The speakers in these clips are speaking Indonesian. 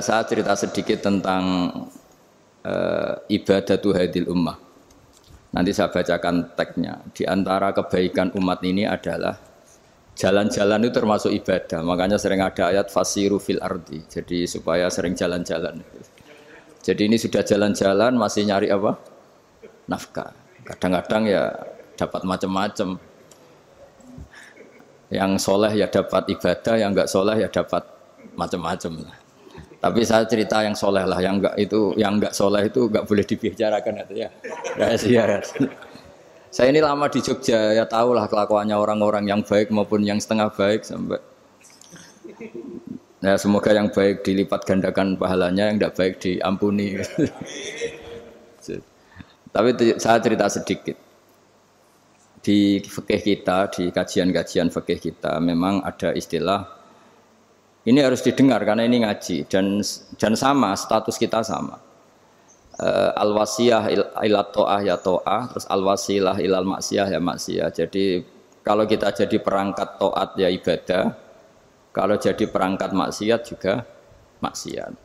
Saya cerita sedikit tentang ibadatu hadil ummah. Nanti saya bacakan teksnya. Di antara kebaikan umat ini adalah jalan-jalan itu termasuk ibadah. Makanya sering ada ayat fasiru fil ardi. Jadi supaya sering jalan-jalan. Jadi ini sudah jalan-jalan masih nyari apa? Nafkah. Kadang-kadang ya dapat macam-macam. Yang soleh ya dapat ibadah, yang enggak soleh ya dapat macam-macam lah. Tapi saya cerita yang soleh lah, yang enggak soleh itu enggak boleh dibicarakan itu ya. Rahasia. Saya ini lama di Jogja, ya tahulah kelakuannya orang-orang yang baik maupun yang setengah baik sampai. Ya semoga yang baik dilipat gandakan pahalanya, yang enggak baik diampuni. Tapi saya cerita sedikit. Di fikih kita, di kajian-kajian fikih kita memang ada istilah ini harus didengar karena ini ngaji dan sama status kita sama. Al-wasiyah ila ta'ah ya ta'ah, terus al-wasilah ilal maksiyah ya maksiyah. Jadi kalau kita jadi perangkat taat ya ibadah, kalau jadi perangkat maksiat juga maksiat.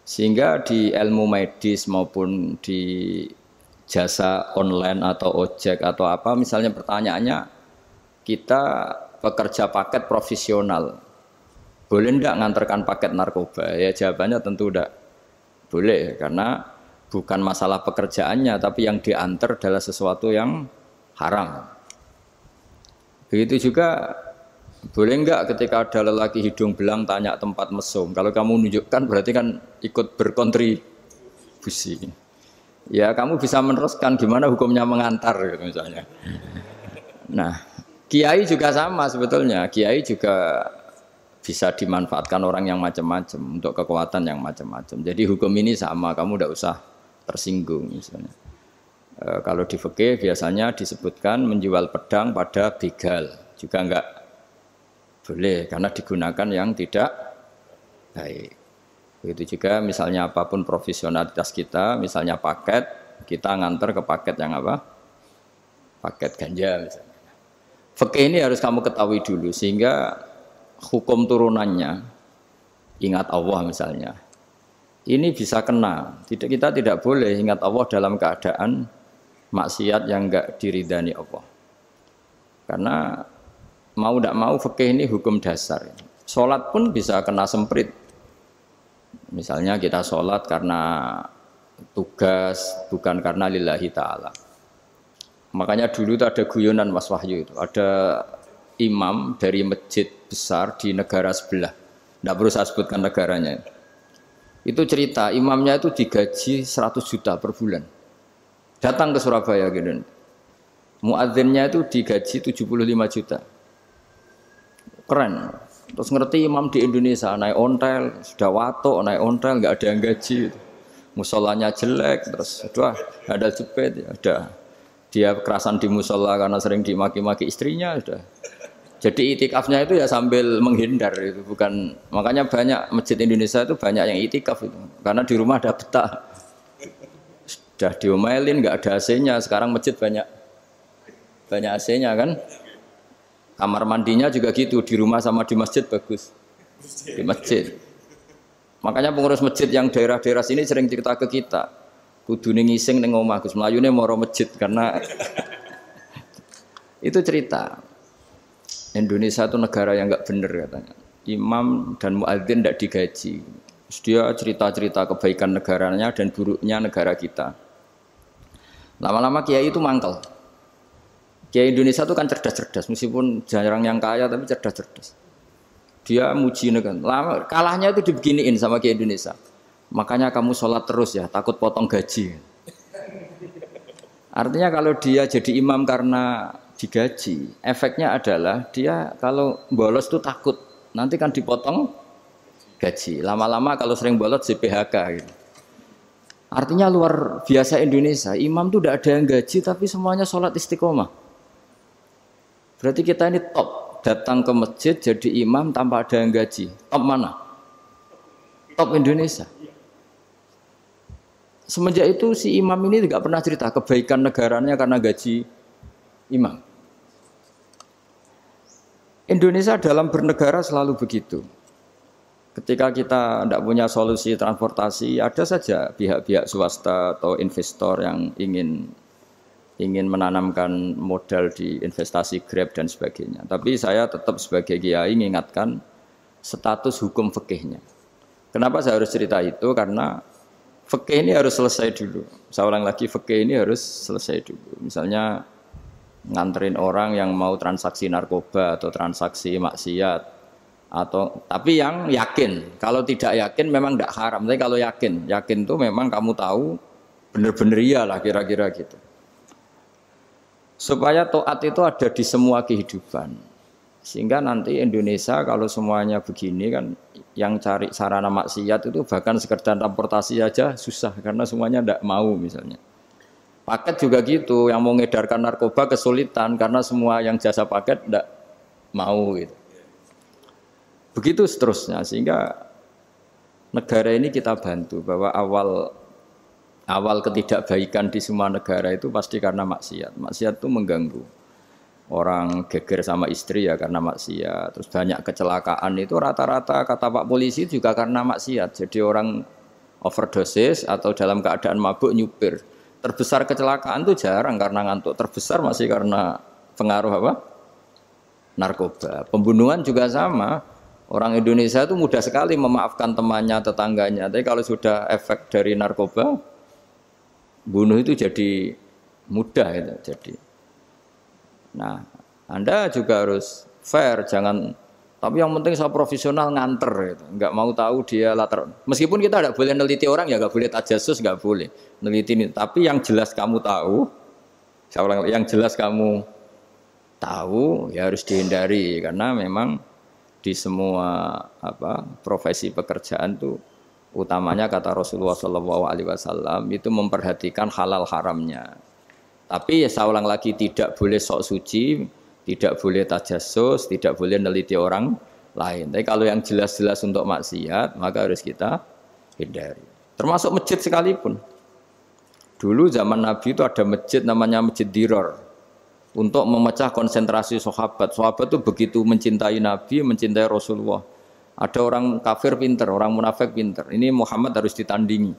Sehingga di ilmu medis maupun di jasa online atau ojek atau apa, misalnya pertanyaannya kita pekerja paket profesional, boleh ndak ngantarkan paket narkoba? Ya jawabannya tentu ndak boleh, karena bukan masalah pekerjaannya, tapi yang diantar adalah sesuatu yang haram. Begitu juga boleh enggak ketika ada lelaki hidung belang tanya tempat mesum, kalau kamu nunjukkan berarti kan ikut berkontribusi. Ya kamu bisa meneruskan gimana hukumnya mengantar gitu misalnya. Nah, kiai juga sama sebetulnya. Kiai juga bisa dimanfaatkan orang yang macam-macam untuk kekuatan yang macam-macam. Jadi hukum ini sama, kamu tidak usah tersinggung misalnya. Kalau di fikih biasanya disebutkan menjual pedang pada begal juga enggak boleh karena digunakan yang tidak baik. Begitu juga misalnya apapun profesionalitas kita, misalnya paket, kita nganter ke paket yang apa? Paket ganja misalnya. Fikih ini harus kamu ketahui dulu sehingga hukum turunannya, ingat Allah misalnya, ini bisa kena. Kita tidak boleh ingat Allah dalam keadaan maksiat yang enggak diridani Allah. Karena mau tidak mau fikih ini hukum dasar. Sholat pun bisa kena semprit. Misalnya kita sholat karena tugas, bukan karena lillahi ta'ala. Makanya dulu itu ada guyonan Mas Wahyu itu. Ada imam dari masjid besar di negara sebelah. Tidak perlu saya sebutkan negaranya. Itu cerita, imamnya itu digaji 100 juta per bulan. Datang ke Surabaya gitu. Muadzinnya itu digaji 75 juta. Keren. Terus ngerti imam di Indonesia naik ontel, sudah watuk naik ontel, nggak ada yang gaji, musolanya jelek, terus sudah ada jepit, ada dia kerasan di musola karena sering dimaki-maki istrinya, sudah. Jadi itikafnya itu ya sambil menghindar itu, bukan makanya banyak masjid Indonesia itu banyak yang itikaf itu, karena di rumah ada betah, sudah diomelin nggak ada AC-nya, sekarang masjid banyak AC-nya kan. Kamar mandinya juga gitu, di rumah sama di masjid bagus. Di masjid. Makanya pengurus masjid yang daerah-daerah sini sering cerita ke kita. Kudune ngising ning omah Gus Mlayune moro masjid karena itu cerita. Indonesia itu negara yang enggak benar katanya. Imam dan muadzin tidak digaji. Terus dia cerita-cerita kebaikan negaranya dan buruknya negara kita. Lama-lama kiai itu mangkel. Kiai Indonesia itu kan cerdas-cerdas, meskipun jarang yang kaya tapi cerdas-cerdas. Dia muji negara. Lama kalahnya itu dibeginiin sama Kiai Indonesia. Makanya kamu sholat terus ya, takut potong gaji. Artinya kalau dia jadi imam karena digaji, efeknya adalah dia kalau bolos itu takut nanti kan dipotong gaji. Lama-lama kalau sering bolos di PHK gitu. Artinya luar biasa Indonesia. Imam itu tidak ada yang gaji tapi semuanya sholat istiqomah. Berarti kita ini top, datang ke masjid jadi imam tanpa ada yang gaji. Top mana? Top Indonesia. Semenjak itu si imam ini tidak pernah cerita kebaikan negaranya karena gaji imam. Indonesia dalam bernegara selalu begitu. Ketika kita tidak punya solusi transportasi, ada saja pihak-pihak swasta atau investor yang ingin menanamkan modal di investasi Grab dan sebagainya. Tapi saya tetap sebagai kiai mengingatkan status hukum fikihnya. Kenapa saya harus cerita itu? Karena fikih ini harus selesai dulu. Saya ulang lagi, fikih ini harus selesai dulu. Misalnya nganterin orang yang mau transaksi narkoba atau transaksi maksiat, atau tapi yang yakin. Kalau tidak yakin memang tidak haram. Tapi kalau yakin tuh memang kamu tahu benar-benar iyalah kira-kira gitu. Supaya taat itu ada di semua kehidupan. Sehingga nanti Indonesia kalau semuanya begini kan, yang cari sarana maksiat itu bahkan sekedar transportasi aja susah karena semuanya tidak mau misalnya. Paket juga gitu, yang mau ngedarkan narkoba kesulitan karena semua yang jasa paket tidak mau gitu. Begitu seterusnya, sehingga negara ini kita bantu bahwa awal ketidakbaikan di semua negara itu pasti karena maksiat. Maksiat itu mengganggu. Orang geger sama istri ya karena maksiat. Terus banyak kecelakaan itu rata-rata kata Pak Polisi juga karena maksiat. Jadi orang overdosis atau dalam keadaan mabuk nyupir. Terbesar kecelakaan itu jarang karena ngantuk. Terbesar masih karena pengaruh apa? Narkoba. Pembunuhan juga sama. Orang Indonesia itu mudah sekali memaafkan temannya, tetangganya. Tapi kalau sudah efek dari narkoba, bunuh itu jadi mudah itu jadi. Nah, Anda juga harus fair, jangan. Tapi yang penting saya profesional nganter, gitu. Nggak mau tahu dia latar. Meskipun kita tidak boleh neliti orang ya, nggak boleh tajasus, nggak boleh neliti ini. Tapi yang jelas kamu tahu, saya ulang, yang jelas kamu tahu ya harus dihindari karena memang di semua profesi pekerjaan tuh utamanya kata Rasulullah SAW itu memperhatikan halal haramnya. Tapi ya saya ulang lagi tidak boleh sok suci. Tidak boleh tajasus, tidak boleh neliti orang lain. Tapi kalau yang jelas-jelas untuk maksiat, maka harus kita hindari. Termasuk masjid sekalipun. Dulu zaman Nabi itu ada masjid namanya Masjid Dirar. Untuk memecah konsentrasi sahabat. Sahabat itu begitu mencintai Nabi, mencintai Rasulullah. Ada orang kafir pinter, orang munafik pinter. Ini Muhammad harus ditandingi.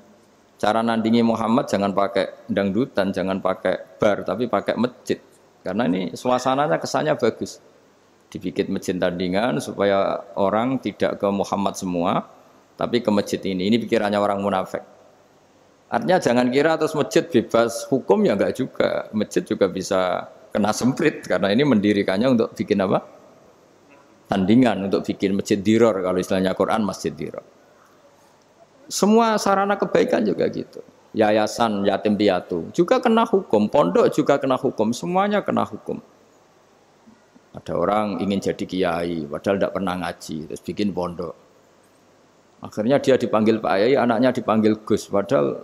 Cara nandingi Muhammad jangan pakai dangdutan, jangan pakai bar, tapi pakai masjid. Karena ini suasananya kesannya bagus. Dibikin masjid tandingan supaya orang tidak ke Muhammad semua, tapi ke masjid ini. Ini pikirannya orang munafik. Artinya jangan kira terus masjid bebas hukum ya enggak juga. Masjid juga bisa kena semprit karena ini mendirikannya untuk bikin apa? Tandingan, untuk bikin masjid diror kalau istilahnya Quran masjid diror. Semua sarana kebaikan juga gitu. Yayasan yatim piatu juga kena hukum, pondok juga kena hukum, semuanya kena hukum. Ada orang ingin jadi kiai padahal tidak pernah ngaji terus bikin pondok, akhirnya dia dipanggil Pak Yai, anaknya dipanggil Gus padahal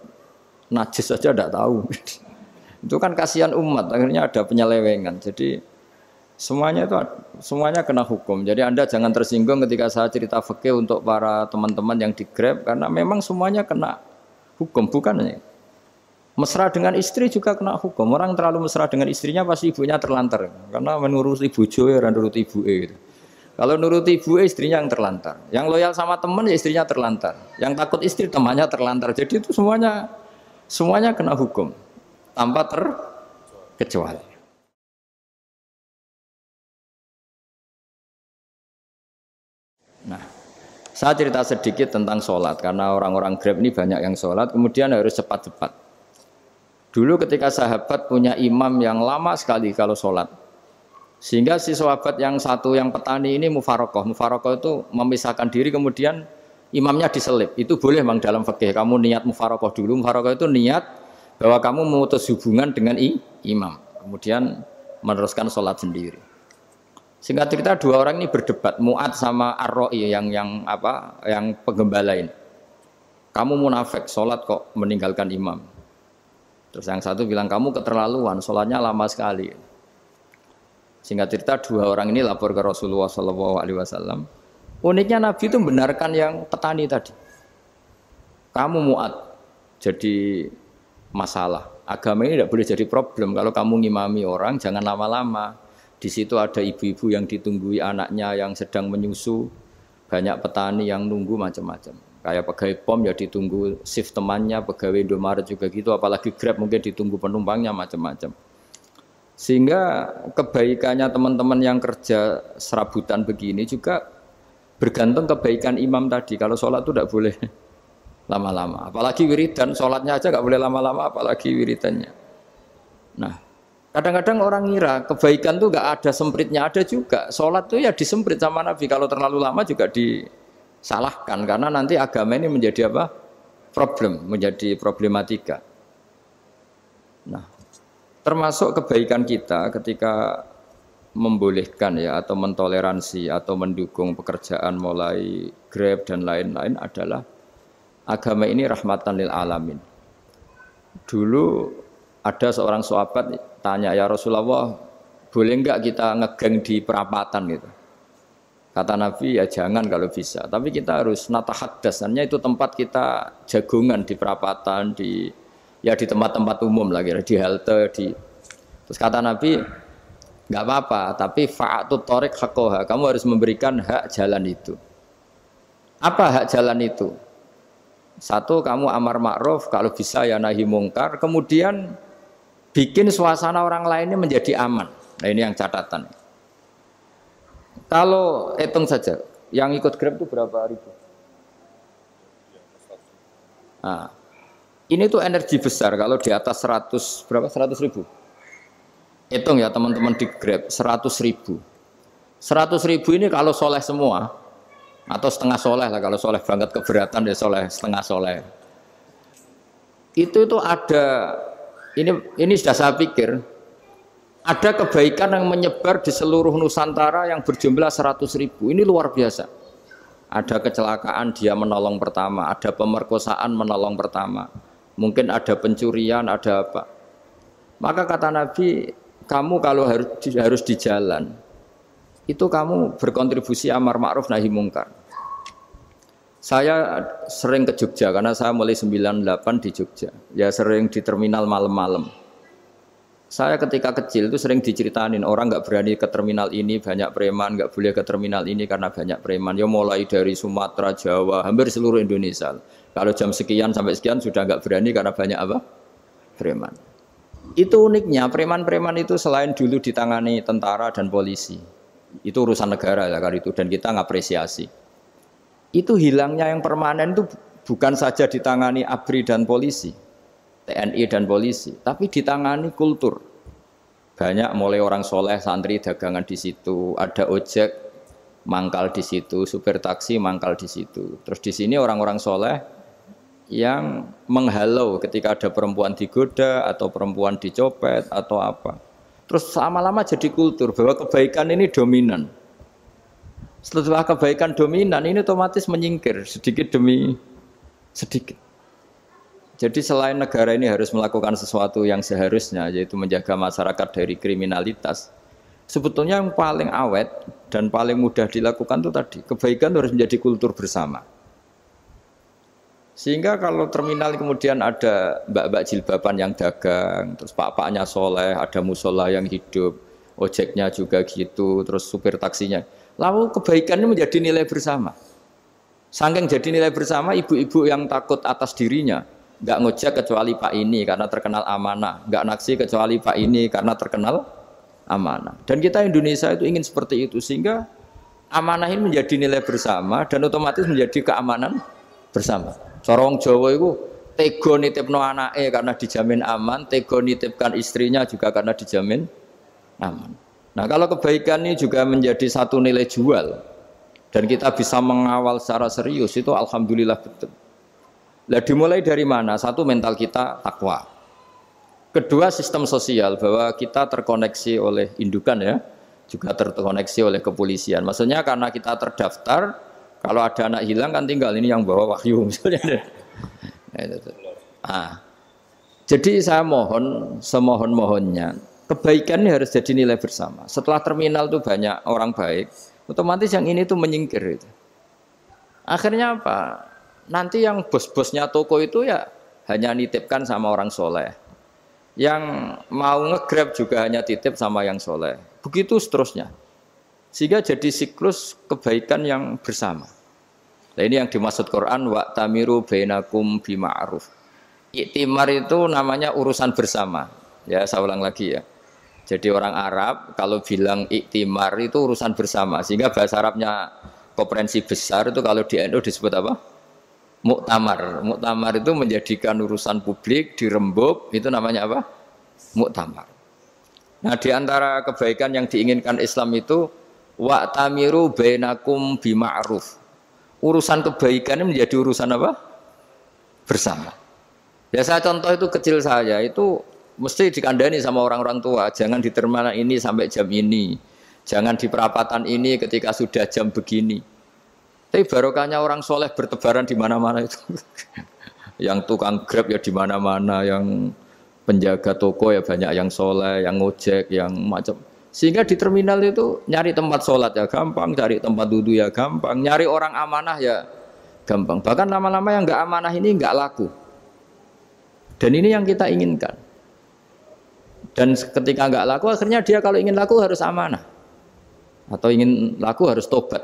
najis saja tidak tahu. Itu kan kasihan umat, akhirnya ada penyelewengan. Jadi semuanya kena hukum. Jadi Anda jangan tersinggung ketika saya cerita fikih untuk para teman-teman yang di Grab karena memang semuanya kena hukum, bukan ya. Mesra dengan istri juga kena hukum. Orang terlalu mesra dengan istrinya pasti ibunya terlantar. Karena menurut ibu Joe dan menurut ibu E. Gitu. Kalau menurut ibu E istrinya yang terlantar. Yang loyal sama teman ya istrinya terlantar. Yang takut istri temannya terlantar. Jadi itu semuanya kena hukum. Tanpa terkecuali. Nah, saya cerita sedikit tentang sholat, karena orang-orang Grab ini banyak yang sholat, kemudian harus cepat-cepat. Dulu ketika sahabat punya imam yang lama sekali kalau sholat, sehingga si sahabat yang satu, yang petani ini mufarokoh. Mufarokoh itu memisahkan diri, kemudian imamnya diselip. Itu boleh memang dalam fikih, kamu niat mufarokoh dulu. Mufarokoh itu niat bahwa kamu memutus hubungan dengan imam, kemudian meneruskan sholat sendiri. Singkat cerita dua orang ini berdebat, Mu'ad sama Ar-Ra'i yang penggembala ini. Kamu munafik, sholat kok meninggalkan imam. Terus yang satu bilang kamu keterlaluan, sholatnya lama sekali. Singkat cerita dua orang ini lapor ke Rasulullah SAW. Uniknya Nabi itu membenarkan yang petani tadi. Kamu Mu'ad, jadi masalah. Agama ini tidak boleh jadi problem. Kalau kamu ngimami orang, jangan lama-lama. Di situ ada ibu-ibu yang ditunggui anaknya yang sedang menyusu. Banyak petani yang nunggu macam-macam. Kayak pegawai POM ya ditunggu shift temannya, pegawai Indomaret juga gitu, apalagi Grab mungkin ditunggu penumpangnya macam-macam. Sehingga kebaikannya teman-teman yang kerja serabutan begini juga bergantung kebaikan imam tadi. Kalau sholat itu tidak boleh lama-lama. Apalagi wiridan, sholatnya aja nggak boleh lama-lama, apalagi wiridannya. Nah, kadang-kadang orang ngira kebaikan tuh nggak ada sempritnya, ada juga. Sholat tuh ya disemprit sama Nabi. Kalau terlalu lama juga disalahkan karena nanti agama ini menjadi apa? Problem, menjadi problematika. Nah, termasuk kebaikan kita ketika membolehkan ya atau mentoleransi atau mendukung pekerjaan mulai Grab dan lain-lain adalah agama ini rahmatan lil alamin. Dulu ada seorang sahabat tanya, ya Rasulullah, boleh enggak kita ngegeng di perapatan gitu? Kata Nabi, ya jangan kalau bisa. Tapi kita harus natahaddas, itu tempat kita jagungan di perapatan, di tempat-tempat umum lah, di halte, Terus kata Nabi, nggak apa-apa, tapi fa'atut thoriq haqqaha. Kamu harus memberikan hak jalan itu. Apa hak jalan itu? Satu, kamu amar ma'ruf, kalau bisa ya nahi mungkar. Kemudian bikin suasana orang lainnya menjadi aman. Nah ini yang catatan. Kalau hitung saja, yang ikut Grab itu berapa ribu? Nah, ini tuh energi besar kalau di atas 100, berapa? 100 ribu. Hitung ya teman-teman di Grab, 100 ribu. 100 ribu ini kalau soleh semua, atau setengah soleh lah, kalau soleh berangkat keberatan ya soleh, setengah soleh. Itu ada, ini sudah saya pikir, ada kebaikan yang menyebar di seluruh Nusantara yang berjumlah 100 ribu. Ini luar biasa. Ada kecelakaan dia menolong pertama, ada pemerkosaan menolong pertama. Mungkin ada pencurian, ada apa. Maka kata Nabi, kamu kalau harus di jalan, itu kamu berkontribusi amar ma'ruf nahi mungkar. Saya sering ke Jogja, karena saya mulai 98 di Jogja. Ya sering di terminal malam-malam. Saya ketika kecil itu sering diceritain, orang nggak berani ke terminal ini, banyak preman, nggak boleh ke terminal ini karena banyak preman. Ya mulai dari Sumatera, Jawa, hampir seluruh Indonesia. Kalau jam sekian sampai sekian sudah nggak berani karena banyak apa? Preman. Itu uniknya, preman-preman itu selain dulu ditangani tentara dan polisi, itu urusan negara ya kali itu, dan kita ngapresiasi. Itu hilangnya yang permanen itu bukan saja ditangani ABRI dan polisi, TNI dan polisi, tapi ditangani kultur. Banyak mulai orang soleh, santri dagangan di situ, ada ojek mangkal di situ, supir taksi mangkal di situ. Terus di sini orang-orang soleh yang menghalau ketika ada perempuan digoda atau perempuan dicopet atau apa. Terus lama-lama jadi kultur bahwa kebaikan ini dominan. Setelah kebaikan dominan ini otomatis menyingkir sedikit demi sedikit. Jadi selain negara ini harus melakukan sesuatu yang seharusnya, yaitu menjaga masyarakat dari kriminalitas, sebetulnya yang paling awet dan paling mudah dilakukan itu tadi, kebaikan harus menjadi kultur bersama. Sehingga kalau terminal kemudian ada mbak-mbak jilbaban yang dagang, terus pak-paknya soleh, ada musola yang hidup, ojeknya juga gitu, terus supir taksinya. Lalu kebaikan ini menjadi nilai bersama. Saking jadi nilai bersama, ibu-ibu yang takut atas dirinya, nggak ngojek kecuali pak ini karena terkenal amanah, nggak naksi kecuali pak ini karena terkenal amanah. Dan kita Indonesia itu ingin seperti itu, sehingga amanah ini menjadi nilai bersama dan otomatis menjadi keamanan bersama. Corong Jawa itu tego nitipno anake karena dijamin aman, tego nitipkan istrinya juga karena dijamin aman. Nah kalau kebaikan ini juga menjadi satu nilai jual dan kita bisa mengawal secara serius, itu alhamdulillah betul. Nah dimulai dari mana? Satu, mental kita takwa. Kedua, sistem sosial, bahwa kita terkoneksi oleh indukan ya, juga terkoneksi oleh kepolisian. Maksudnya karena kita terdaftar, kalau ada anak hilang kan tinggal ini yang bawa wahyu misalnya. Jadi saya mohon, semohon-mohonnya, kebaikan ini harus jadi nilai bersama. Setelah terminal itu banyak orang baik, otomatis yang ini tuh menyingkir itu. Akhirnya apa? Nanti yang bos-bosnya toko itu ya hanya nitipkan sama orang soleh. Yang mau nge-grab juga hanya titip sama yang soleh. Begitu seterusnya. Sehingga jadi siklus kebaikan yang bersama. Nah, ini yang dimaksud Quran wa tamiru bainakum bima'ruf. Iktimar itu namanya urusan bersama. Ya, saya ulang lagi ya. Jadi orang Arab kalau bilang iktimar itu urusan bersama. Sehingga bahasa Arabnya konferensi besar itu kalau di NU disebut apa? Muktamar. Muktamar itu menjadikan urusan publik dirembuk, itu namanya apa? Muktamar. Nah, di antara kebaikan yang diinginkan Islam itu wa tamiru bainakum bima'ruf. Urusan kebaikan ini menjadi urusan apa? Bersama. Ya saya contoh itu kecil saya itu mesti dikandani sama orang-orang tua, jangan di terminal ini sampai jam ini. Jangan di perapatan ini ketika sudah jam begini. Tapi barokahnya orang soleh bertebaran di mana-mana itu. Yang tukang Grab ya di mana-mana, yang penjaga toko ya banyak yang soleh, yang ngojek, yang macam. Sehingga di terminal itu nyari tempat sholat ya gampang, cari tempat duduk ya gampang, nyari orang amanah ya gampang. Bahkan lama-lama yang nggak amanah ini nggak laku. Dan ini yang kita inginkan. Dan ketika nggak laku, akhirnya dia kalau ingin laku harus amanah. Atau ingin laku harus tobat.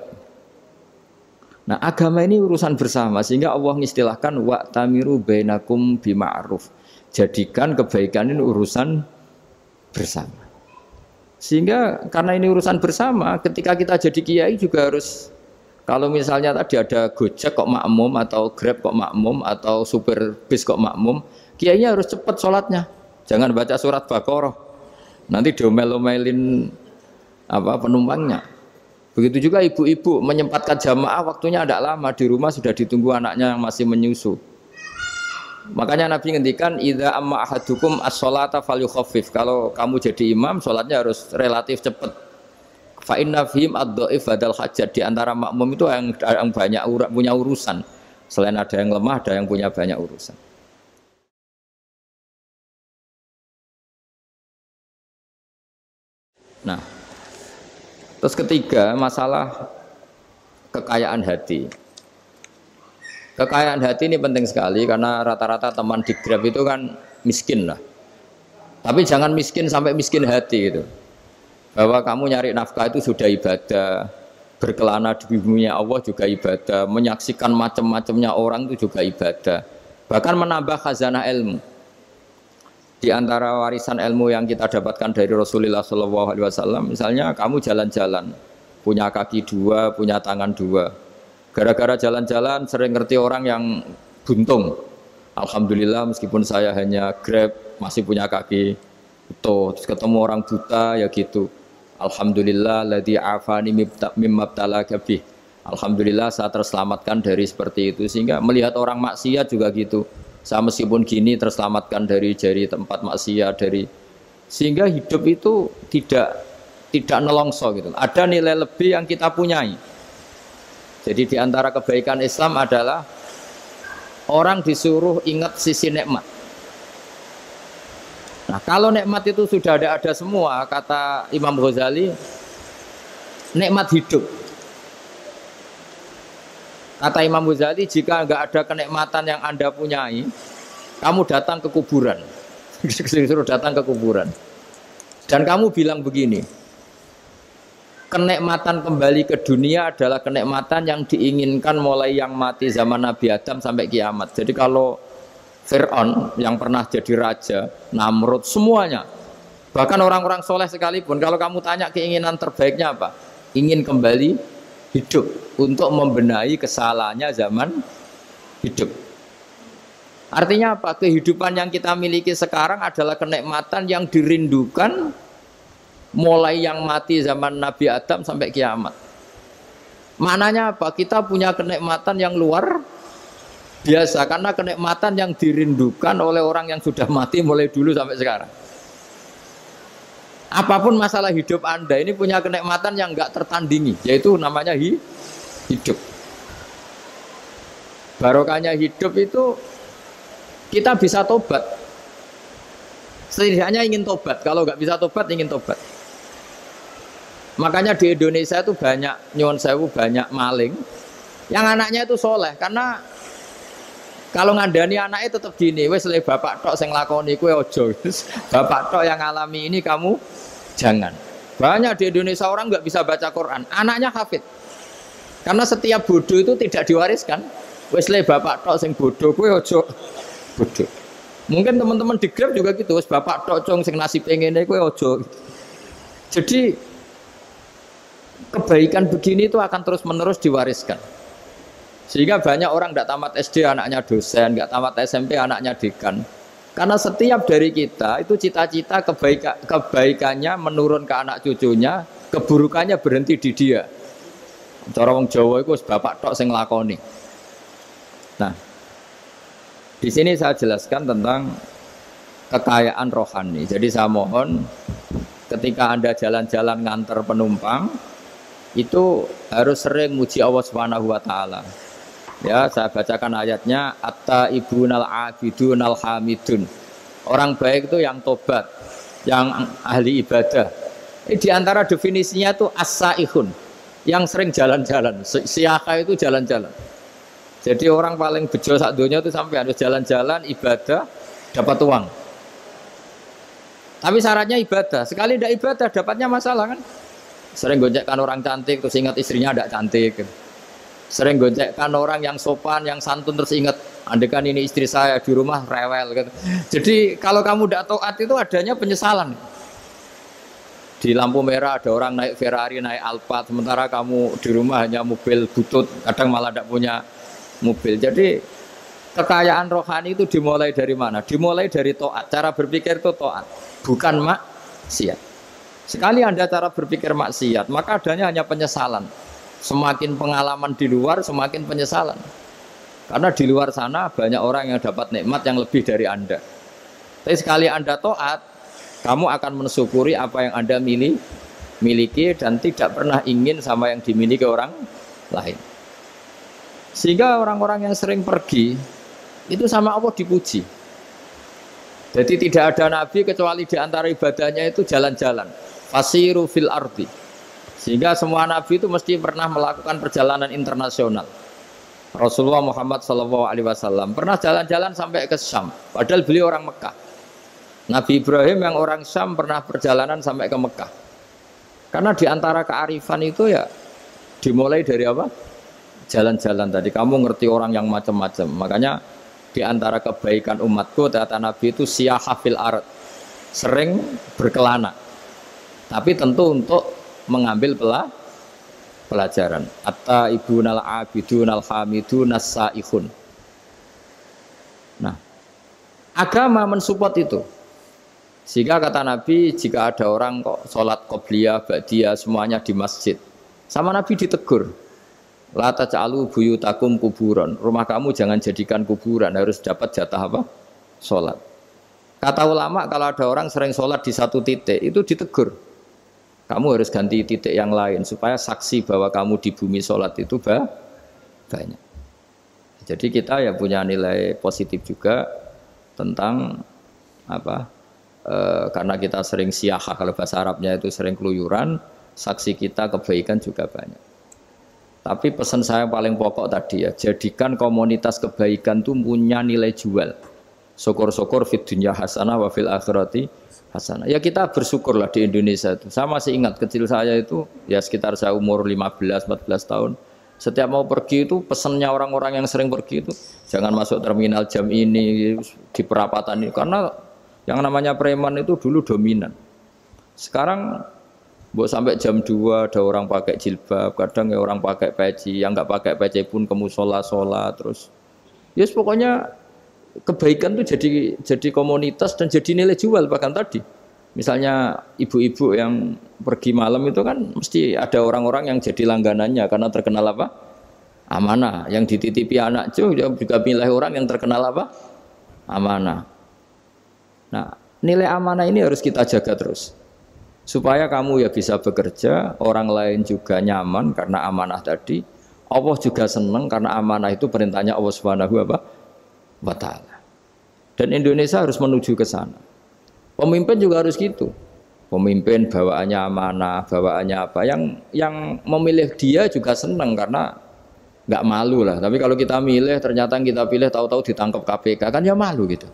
Nah, agama ini urusan bersama, sehingga Allah mengistilahkan wa tamiru bainakum bima'ruf. Jadikan kebaikan ini urusan bersama. Sehingga karena ini urusan bersama, ketika kita jadi kiai juga harus, kalau misalnya tadi ada Gojek kok makmum, atau Grab kok makmum, atau supir bis kok makmum, kiainya harus cepat sholatnya. Jangan baca surat Baqarah, nanti diomel-omelin penumpangnya. Begitu juga ibu-ibu menyempatkan jamaah, waktunya tidak lama, di rumah sudah ditunggu anaknya yang masih menyusu. Makanya Nabi ngendikan idza amma ahadukum as-sholata falyukhaffif. Kalau kamu jadi imam, sholatnya harus relatif cepat. Fa inna fihim ad-dhaif badal hajat. Di antara makmum itu yang banyak punya urusan. Selain ada yang lemah, ada yang punya banyak urusan. Nah, terus ketiga, masalah kekayaan hati. Kekayaan hati ini penting sekali karena rata-rata teman di Grab itu kan miskin lah. Tapi jangan miskin sampai miskin hati gitu. Bahwa kamu nyari nafkah itu sudah ibadah, berkelana di bumi Allah juga ibadah, menyaksikan macam-macamnya orang itu juga ibadah. Bahkan menambah khazanah ilmu. Di antara warisan ilmu yang kita dapatkan dari Rasulullah SAW, misalnya kamu jalan-jalan, punya kaki dua, punya tangan dua. Gara-gara jalan-jalan sering ngerti orang yang buntung. Alhamdulillah meskipun saya hanya Grab masih punya kaki utuh. Terus ketemu orang buta ya gitu. Alhamdulillah ladzi afani mimma btalaka bih. Alhamdulillah saya terselamatkan dari seperti itu. Sehingga melihat orang maksiat juga gitu. Saya meskipun gini terselamatkan dari tempat maksiat sehingga hidup itu tidak nelongso gitu. Ada nilai lebih yang kita punyai. Jadi di antara kebaikan Islam adalah orang disuruh ingat sisi nikmat. Nah, kalau nikmat itu sudah ada semua, kata Imam Ghazali, nikmat hidup. Kata Imam Ghazali, jika enggak ada kenikmatan yang Anda punyai, kamu datang ke kuburan. Disuruh datang ke kuburan. Dan kamu bilang begini, kenikmatan kembali ke dunia adalah kenikmatan yang diinginkan mulai yang mati zaman Nabi Adam sampai kiamat. Jadi kalau Fir'aun yang pernah jadi raja, Namrud, semuanya, bahkan orang-orang soleh sekalipun, kalau kamu tanya keinginan terbaiknya apa? Ingin kembali hidup untuk membenahi kesalahannya zaman hidup. Artinya apa? Kehidupan yang kita miliki sekarang adalah kenikmatan yang dirindukan mulai yang mati zaman Nabi Adam sampai kiamat. Maknanya apa? Kita punya kenikmatan yang luar biasa karena kenikmatan yang dirindukan oleh orang yang sudah mati mulai dulu sampai sekarang. Apapun masalah hidup Anda ini punya kenikmatan yang enggak tertandingi, yaitu namanya hidup. Barokahnya hidup itu kita bisa tobat. Setidaknya ingin tobat. Kalau nggak bisa tobat, ingin tobat. Makanya di Indonesia itu banyak nyuwun sewu, banyak maling yang anaknya itu soleh. Karena kalau ngandani anaknya tetap gini, wes le bapak tok sing lakoni kowe ojo. Bapak tok yang alami ini kamu jangan. Banyak di Indonesia orang nggak bisa baca Quran, anaknya hafid. Karena setiap bodoh itu tidak diwariskan. Wes le bapak tok sing bodoh, kowe ojo bodoh. Mungkin teman-teman di Grab juga gitu, wes bapak tok cong sing nasibe ngene kowe ojo. Jadi kebaikan begini itu akan terus-menerus diwariskan. Sehingga banyak orang tidak tamat SD anaknya dosen, nggak tamat SMP anaknya dekan. Karena setiap dari kita itu cita-cita kebaikannya menurun ke anak cucunya, keburukannya berhenti di dia. Cara wong Jawa itu bapak tok sing nglakoni. Nah, di sini saya jelaskan tentang kekayaan rohani. Jadi saya mohon ketika Anda jalan-jalan nganter penumpang itu harus sering muji Allah Subhanahu wa taala. Ya, saya bacakan ayatnya at-taibunal abidunal hamidun. Orang baik itu yang tobat, yang ahli ibadah. Di antara definisinya itu as-saihun, yang sering jalan-jalan. Siyaka itu jalan-jalan. Jadi orang paling bejo sak dunia itu sampai harus jalan-jalan ibadah dapat uang. Tapi syaratnya ibadah. Sekali tidak ibadah dapatnya masalah kan? Sering gojekkan orang cantik terus ingat istrinya tidak cantik. Sering gojekkan orang yang sopan, yang santun terus ingat andekan ini istri saya di rumah rewel gitu. Jadi kalau kamu tidak taat itu adanya penyesalan. Di lampu merah ada orang naik Ferrari, naik Alphard, sementara kamu di rumah hanya mobil butut, kadang malah tidak punya mobil. Jadi kekayaan rohani itu dimulai dari mana? Dimulai dari taat. Cara berpikir itu taat, bukan maksiat. Sekali Anda cara berpikir maksiat, maka adanya hanya penyesalan. Semakin pengalaman di luar, semakin penyesalan. Karena di luar sana banyak orang yang dapat nikmat yang lebih dari Anda. Tapi sekali Anda taat, kamu akan mensyukuri apa yang Anda miliki dan tidak pernah ingin sama yang dimiliki orang lain. Sehingga orang-orang yang sering pergi itu sama Allah dipuji. Jadi tidak ada nabi kecuali di antara ibadahnya itu jalan-jalan. Fasiru fil ardi. Sehingga semua nabi itu mesti pernah melakukan perjalanan internasional. Rasulullah Muhammad SAW pernah jalan-jalan sampai ke Syam, padahal beliau orang Mekah. Nabi Ibrahim yang orang Syam pernah perjalanan sampai ke Mekah. Karena di antara kearifan itu ya dimulai dari apa? Jalan-jalan tadi. Kamu ngerti orang yang macam-macam. Makanya di antara kebaikan umatku kata Nabi itu siyaha fil ard, sering berkelana. Tapi tentu untuk mengambil pelajaran. At-taibunal abidunal hamidunas saihun. Nah, agama mensupport itu. Sehingga kata Nabi, jika ada orang kok sholat qobliyah, ba'diyah semuanya di masjid, sama Nabi ditegur, la taj'alu buyutakum kuburan. Rumah kamu jangan jadikan kuburan, harus dapat jatah apa? Sholat. Kata ulama, kalau ada orang sering sholat di satu titik, itu ditegur. Kamu harus ganti titik yang lain supaya saksi bahwa kamu di bumi sholat itu banyak. Jadi kita ya punya nilai positif juga tentang apa? Karena kita sering siyaha, kalau bahasa Arabnya itu sering keluyuran, saksi kita kebaikan juga banyak. Tapi pesan saya paling pokok tadi ya, jadikan komunitas kebaikan itu punya nilai jual. Syukur-syukur fid dunya hasanah wa fil akhirati hasanah. Ya kita bersyukurlah di Indonesia itu. Saya masih ingat kecil saya itu ya sekitar saya umur 15-14 tahun. Setiap mau pergi itu pesannya orang-orang yang sering pergi itu jangan masuk terminal jam ini di perapatan ini, karena yang namanya preman itu dulu dominan. Sekarang sampai jam 2 ada orang pakai jilbab, kadang ya orang pakai peci, yang nggak pakai peci pun ke musola terus. Yes, pokoknya kebaikan itu jadi komunitas dan jadi nilai jual. Bahkan tadi misalnya ibu-ibu yang pergi malam itu kan mesti ada orang-orang yang jadi langganannya karena terkenal apa? Amanah. Yang dititipi anak juga pilih orang yang terkenal apa? Amanah. Nah, nilai amanah ini harus kita jaga terus supaya kamu ya bisa bekerja, orang lain juga nyaman karena amanah tadi. Allah juga senang karena amanah itu perintahnya Allah Subhanahu wa ta'ala. Dan Indonesia harus menuju ke sana. Pemimpin juga harus gitu. Pemimpin bawaannya amanah, bawaannya apa? Yang memilih dia juga senang karena nggak malu lah. Tapi kalau kita milih ternyata kita pilih tahu-tahu ditangkap KPK kan ya malu gitu.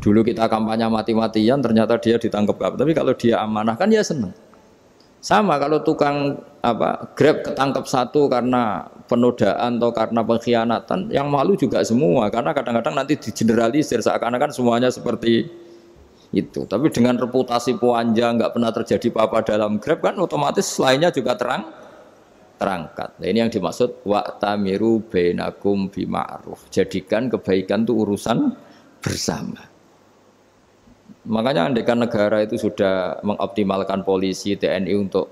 Dulu kita kampanye mati-matian ternyata dia ditangkap KPK. Tapi kalau dia amanah kan ya senang. Sama kalau tukang Grab ketangkep satu karena penodaan atau karena pengkhianatan, yang malu juga semua karena kadang-kadang nanti digeneralisir seakan-akan semuanya seperti itu. Tapi dengan reputasi panjang nggak pernah terjadi apa-apa dalam Grab kan otomatis lainnya juga terangkat. Nah, ini yang dimaksud wa'tamiru bainakum bima'ruf. Jadikan kebaikan itu urusan bersama. Makanya andaikan negara itu sudah mengoptimalkan polisi, TNI untuk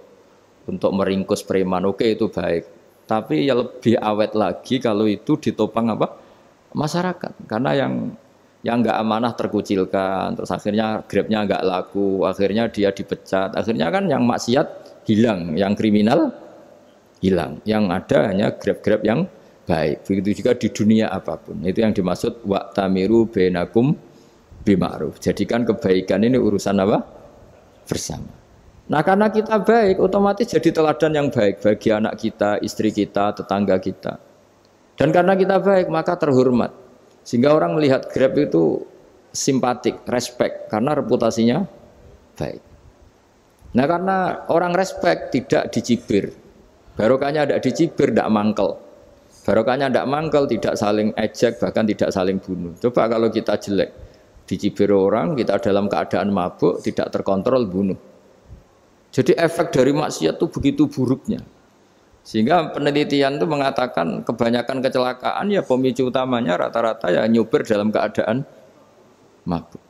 meringkus preman, oke itu baik. Tapi ya lebih awet lagi kalau itu ditopang masyarakat. Karena yang nggak amanah terkucilkan, terus akhirnya Grabnya nggak laku, akhirnya dia dipecat, akhirnya kan yang maksiat hilang, yang kriminal hilang, yang ada hanya Grab yang baik. Begitu juga di dunia apapun. Itu yang dimaksud wa'tamiru bainakum bima'ruf. Jadikan kebaikan ini urusan bersama. Nah karena kita baik, otomatis jadi teladan yang baik bagi anak kita, istri kita, tetangga kita. Dan karena kita baik, maka terhormat. Sehingga orang melihat Grab itu simpatik, respect, karena reputasinya baik. Nah karena orang respect tidak dicibir. Barokahnya tidak dicibir, tidak mangkel. Barokahnya tidak mangkel, tidak saling ejek, bahkan tidak saling bunuh. Coba kalau kita jelek, dicibir orang, kita dalam keadaan mabuk, tidak terkontrol, bunuh. Jadi efek dari maksiat itu begitu buruknya. Sehingga penelitian itu mengatakan kebanyakan kecelakaan ya pemicu utamanya rata-rata ya nyupir dalam keadaan mabuk.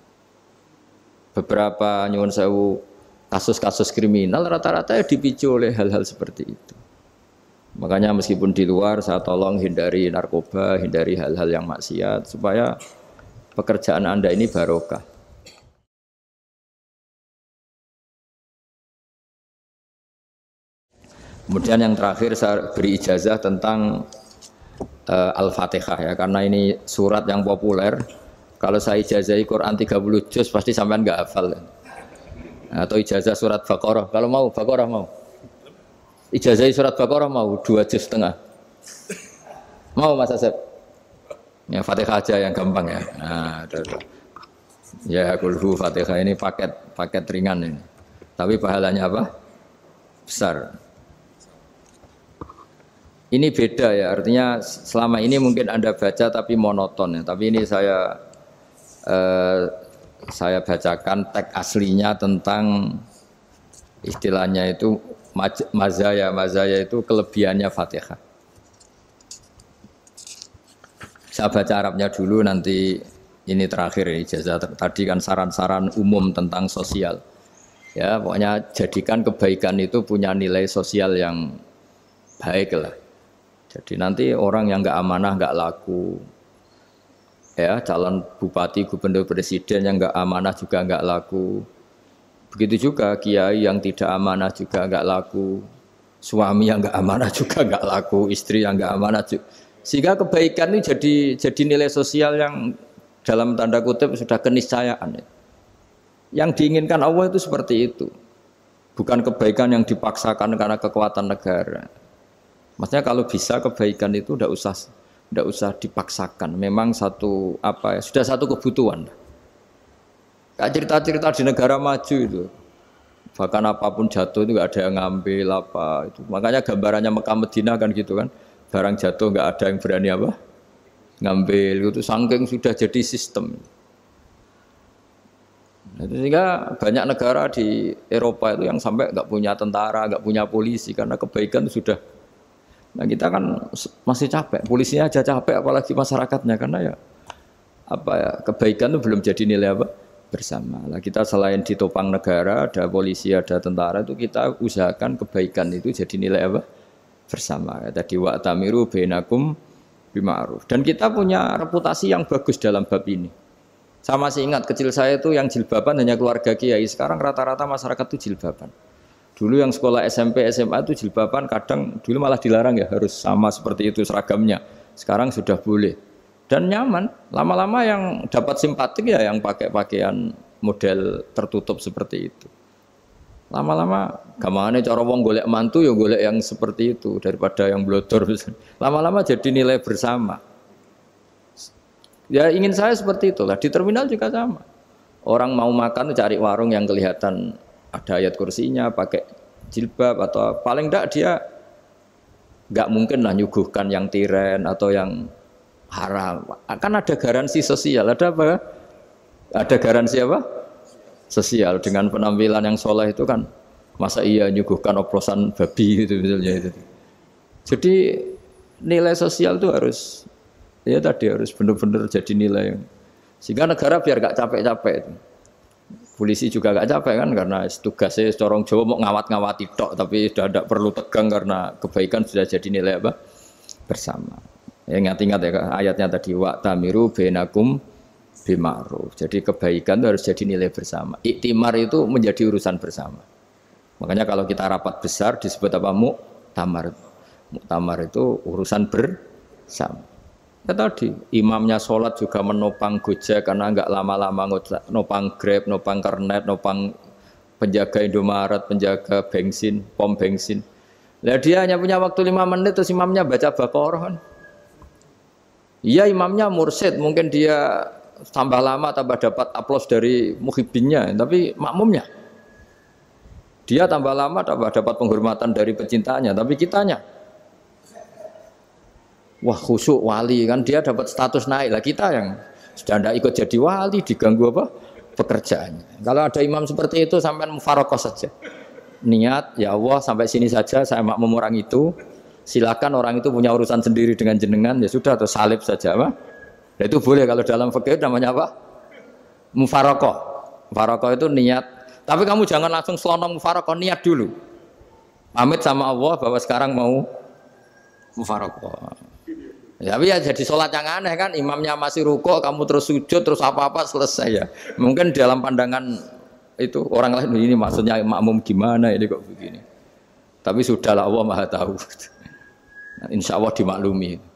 Beberapa nyuwun sewu kasus-kasus kriminal rata-rata ya dipicu oleh hal-hal seperti itu. Makanya meskipun di luar saya tolong hindari narkoba, hindari hal-hal yang maksiat supaya pekerjaan Anda ini barokah. Kemudian yang terakhir saya beri ijazah tentang Al-Fatihah ya, karena ini surat yang populer. Kalau saya ijazahi Quran 30 juz pasti sampean nggak hafal. Atau ijazah surat Baqarah, kalau mau Baqarah mau. Ijazahi surat Baqarah mau 2,5 juz. Mau Mas Asep? Ya Fatihah aja yang gampang ya. Nah, ya kulhu Fatihah ini paket ringan ini. Tapi pahalanya besar. Ini beda ya, artinya selama ini mungkin Anda baca tapi monoton ya. Tapi ini saya bacakan teks aslinya tentang istilahnya itu mazaya itu kelebihannya Fatihah. Saya baca Arabnya dulu, nanti ini terakhir ijazah tadi kan saran-saran umum tentang sosial. Ya, pokoknya jadikan kebaikan itu punya nilai sosial yang baik lah. Jadi nanti orang yang nggak amanah nggak laku, ya calon bupati, gubernur, presiden yang nggak amanah juga nggak laku. Begitu juga kiai yang tidak amanah juga nggak laku, suami yang nggak amanah juga nggak laku, istri yang nggak amanah juga. Sehingga kebaikan ini jadi nilai sosial yang dalam tanda kutip sudah keniscayaan. Yang diinginkan Allah itu seperti itu, bukan kebaikan yang dipaksakan karena kekuatan negara. Maksudnya kalau bisa kebaikan itu tidak usah dipaksakan. Memang sudah satu kebutuhan. Kayak cerita-cerita di negara maju itu, bahkan apapun jatuh itu nggak ada yang ngambil itu. Makanya gambarannya Mekah Medina kan gitu kan, barang jatuh nggak ada yang berani ngambil. Itu saking sudah jadi sistem. Nah, sehingga banyak negara di Eropa itu yang sampai nggak punya tentara, nggak punya polisi karena kebaikan itu sudah. Nah kita kan masih capek, polisinya aja capek, apalagi masyarakatnya karena kebaikan itu belum jadi nilai bersama. Nah kita selain ditopang negara, ada polisi, ada tentara, itu kita usahakan kebaikan itu jadi nilai bersama. Tadi wa'tamiru bainakum bima'ruf. Dan kita punya reputasi yang bagus dalam bab ini. Saya masih ingat kecil saya itu yang jilbaban hanya keluarga kiai. Sekarang rata-rata masyarakat itu jilbaban. Dulu yang sekolah SMP, SMA itu jilbaban kadang dulu malah dilarang ya, harus sama seperti itu seragamnya. Sekarang sudah boleh. Dan nyaman. Lama-lama yang dapat simpatik ya yang pakai pakaian model tertutup seperti itu. Lama-lama gamane cara wong golek mantu ya golek yang seperti itu daripada yang blodor. Lama-lama jadi nilai bersama. Ya ingin saya seperti itulah. Di terminal juga sama. Orang mau makan cari warung yang kelihatan ada ayat kursinya, pakai jilbab atau paling enggak dia nggak mungkin lah nyuguhkan yang tiren atau yang haram. Akan ada garansi sosial, ada apa? Ada garansi apa? Sosial dengan penampilan yang soleh itu kan masa iya nyuguhkan oplosan babi gitu misalnya itu. Jadi nilai sosial itu harus ya tadi harus benar-benar jadi nilai sehingga negara biar gak capek-capek itu. Polisi juga gak capek kan karena tugasnya corong Jawa mau ngawat-ngawati tok tapi sudah tidak perlu tegang karena kebaikan sudah jadi nilai apa? Bersama. Ya ingat-ingat ya ayatnya tadi wa tamiru bainakum bima'ruf. Jadi kebaikan itu harus jadi nilai bersama. Iktimar itu menjadi urusan bersama. Makanya kalau kita rapat besar disebut apa? Muktamar. Muktamar itu urusan bersama. Ya tadi imamnya sholat juga menopang Gojek karena enggak lama-lama nopang Grab, nopang Kernet, nopang penjaga Indomaret, penjaga bensin, pom bensin. Lah dia hanya punya waktu 5 menit terus imamnya baca Baqarah kan. Iya imamnya mursyid, mungkin dia tambah lama tambah dapat aplaus dari muhibbinnya, tapi makmumnya dia tambah lama tambah dapat penghormatan dari pecintanya, tapi kitanya wah khusyuk wali kan dia dapat status naik lah, kita yang sudah tidak ikut jadi wali diganggu apa pekerjaannya. Kalau ada imam seperti itu sampai mufarokoh saja, niat ya Allah sampai sini saja saya makmum orang itu, silakan orang itu punya urusan sendiri dengan jenengan ya sudah atau salib saja apa. Nah, itu boleh kalau dalam fikih namanya apa? Mufarokoh. Mufarokoh itu niat. Tapi kamu jangan langsung selonong mufarokoh, niat dulu. Pamit sama Allah bahwa sekarang mau mufarokoh. Ya, tapi ya jadi sholat yang aneh kan, imamnya masih rukuk, kamu terus sujud, terus apa-apa selesai ya. Mungkin dalam pandangan itu orang lain ini maksudnya makmum gimana ini kok begini. Tapi sudahlah Allah Maha tahu. Insya Allah dimaklumi.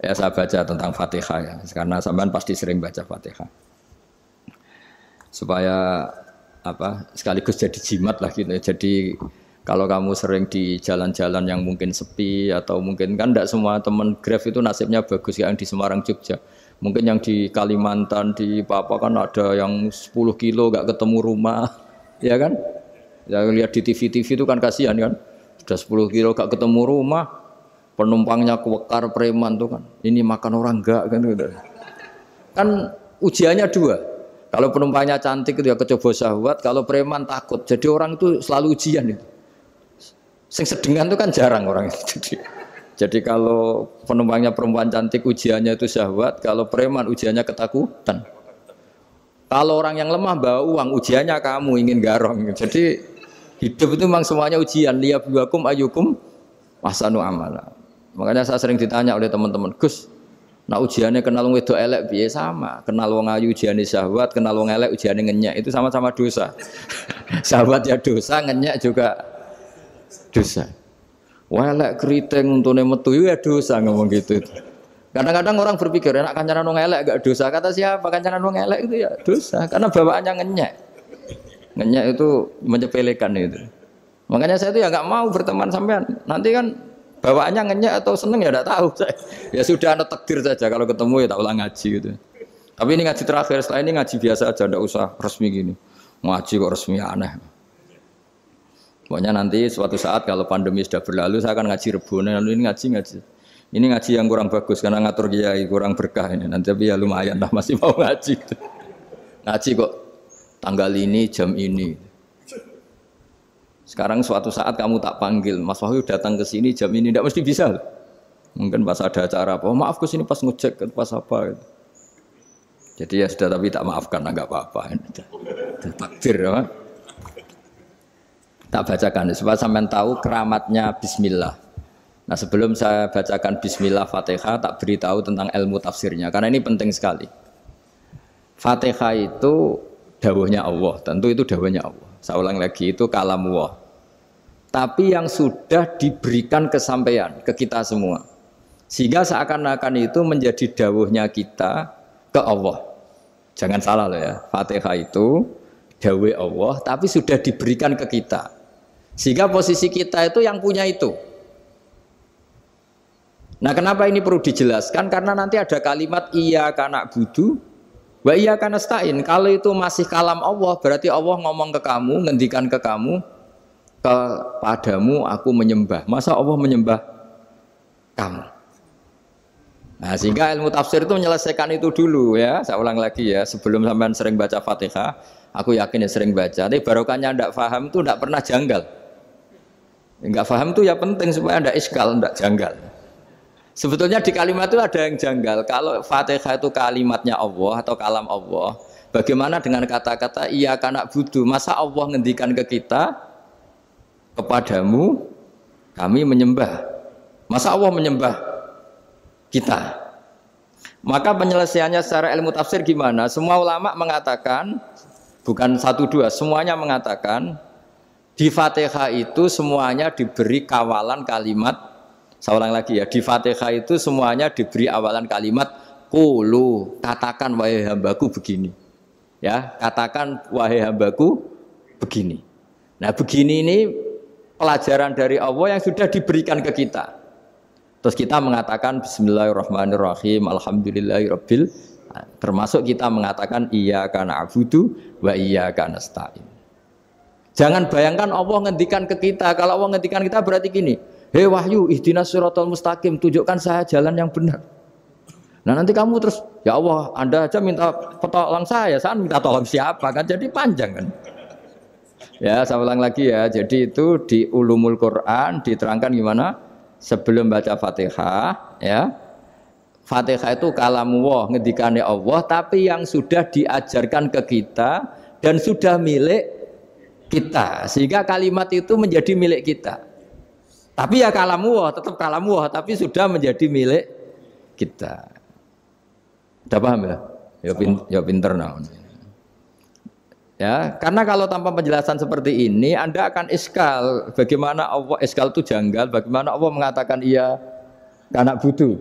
Ya saya baca tentang Fatihah ya, karena sampean pasti sering baca Fatihah. Supaya apa sekaligus jadi jimat lah gitu. Jadi kalau kamu sering di jalan-jalan yang mungkin sepi atau mungkin kan tidak semua teman Grab itu nasibnya bagus yang di Semarang Jogja. Mungkin yang di Kalimantan di Papua kan ada yang 10 kilo gak ketemu rumah, ya kan? Ya lihat di TV-TV itu kan kasihan kan. Sudah 10 kilo gak ketemu rumah, penumpangnya kewekar preman tuh kan. Ini makan orang enggak kan gitu. Kan ujiannya dua. Kalau penumpangnya cantik itu ya kecoba syahwat, kalau preman takut. Jadi orang itu selalu ujian itu. Sing sedengan itu kan jarang orang itu. Jadi kalau penumpangnya perempuan cantik ujiannya itu syahwat, kalau preman ujiannya ketakutan. Kalau orang yang lemah bawa uang ujiannya kamu ingin garong. Jadi hidup itu memang semuanya ujian. Liyabluwakum ayyukum ahsanu amala. Makanya saya sering ditanya oleh teman-teman, Gus, nah ujiannya kenal wong wedok elek piye sama, kenal wong ayu ujiane syahwat, kenal wong elek ujiane ngenyek, itu sama-sama dosa. Syahwat ya dosa, ngenyek juga dosa. Wah elek keriting untune metu ya dosa ngomong gitu. Kadang-kadang orang berpikir enak kancanan wong elek gak dosa. Kata siapa kancanan wong elek itu ya dosa karena bawaannya ngenyek. Ngenyek itu menyepelekan itu. Makanya saya itu ya nggak mau berteman sampean. Nanti kan bawaannya ngenyek atau seneng ya tidak tahu saya. Ya sudah ada takdir saja kalau ketemu ya tak ulang ngaji gitu. Tapi ini ngaji terakhir, setelah ini ngaji biasa aja, tidak usah resmi gini. Ngaji kok resmi aneh. Pokoknya nanti suatu saat kalau pandemi sudah berlalu saya akan ngaji Rebone, lalu ini ngaji. Ini ngaji yang kurang bagus karena ngatur kiai kurang berkah ini. Nanti tapi ya lumayan lah masih mau ngaji. Ngaji kok tanggal ini jam ini. Sekarang suatu saat kamu tak panggil, Mas Wahyu datang ke sini jam ini, tidak mesti bisa. Mungkin pas ada acara apa, maaf ke sini pas ngecek, pas apa. Gitu. Jadi ya sudah tapi tak maafkan, enggak apa-apa. Takdir ya. Tak bacakan supaya sampean tahu keramatnya Bismillah. Nah sebelum saya bacakan Bismillah Fatihah, tak beritahu tentang ilmu tafsirnya, karena ini penting sekali. Fatihah itu dawuhnya Allah, tentu itu dawuhnya Allah. Saya ulang lagi, itu kalamullah. Tapi yang sudah diberikan kesampaian ke kita semua. Sehingga seakan-akan itu menjadi dawuhnya kita ke Allah. Jangan salah loh ya, Fatihah itu dawuh Allah, tapi sudah diberikan ke kita. Sehingga posisi kita itu yang punya itu. Nah kenapa ini perlu dijelaskan? Karena nanti ada kalimat iyyaka na'budu wa iyyaka nasta'in. Kalau itu masih kalam Allah, berarti Allah ngomong ke kamu, ngendikan ke kamu, kepadamu aku menyembah. Masa Allah menyembah kamu? Nah, sehingga ilmu tafsir itu menyelesaikan itu dulu ya. Saya ulang lagi ya, sebelum sampean sering baca Fatihah, aku yakin ya sering baca. Tapi barokahnya ndak paham itu ndak pernah janggal. Enggak paham itu ya penting supaya ndak iskal, ndak janggal. Sebetulnya di kalimat itu ada yang janggal. Kalau Fatihah itu kalimatnya Allah atau kalam Allah, bagaimana dengan kata-kata iya kana budu? Masa Allah ngendikan ke kita, kepadamu kami menyembah. Masa Allah menyembah kita? Maka penyelesaiannya secara ilmu tafsir gimana? Semua ulama mengatakan, bukan satu dua, semuanya mengatakan di Fatihah itu semuanya diberi kawalan kalimat. Saya ulang lagi ya, di Fatihah itu semuanya diberi awalan kalimat qulu, katakan wahai hambaku begini. Ya, katakan wahai hambaku begini. Nah, begini ini pelajaran dari Allah yang sudah diberikan ke kita. Terus kita mengatakan bismillahirrahmanirrahim, alhamdulillahirabbil, termasuk kita mengatakan iyyaka na'budu wa iyyaka nasta'in. Jangan bayangkan Allah ngendikan ke kita. Kalau Allah ngendikan kita berarti gini, hei wahyu, ihdinas siratal mustaqim, tunjukkan saya jalan yang benar. Nah nanti kamu terus, ya Allah, Anda aja minta tolong saya minta tolong siapa kan? Jadi panjang kan? Ya, saya ulang lagi ya. Jadi itu di Ulumul Quran diterangkan gimana? Sebelum baca Fatihah, ya. Fatihah itu kalamullah, ngendikane Allah, tapi yang sudah diajarkan ke kita dan sudah milik kita. Sehingga kalimat itu menjadi milik kita. Tapi ya kalamullah, tetap kalamullah, tapi sudah menjadi milik kita. Udah paham ya? Ya pinter nah. Ya, karena kalau tanpa penjelasan seperti ini, Anda akan iskal. Bagaimana Allah iskal itu janggal? Bagaimana Allah mengatakan iya anak butuh?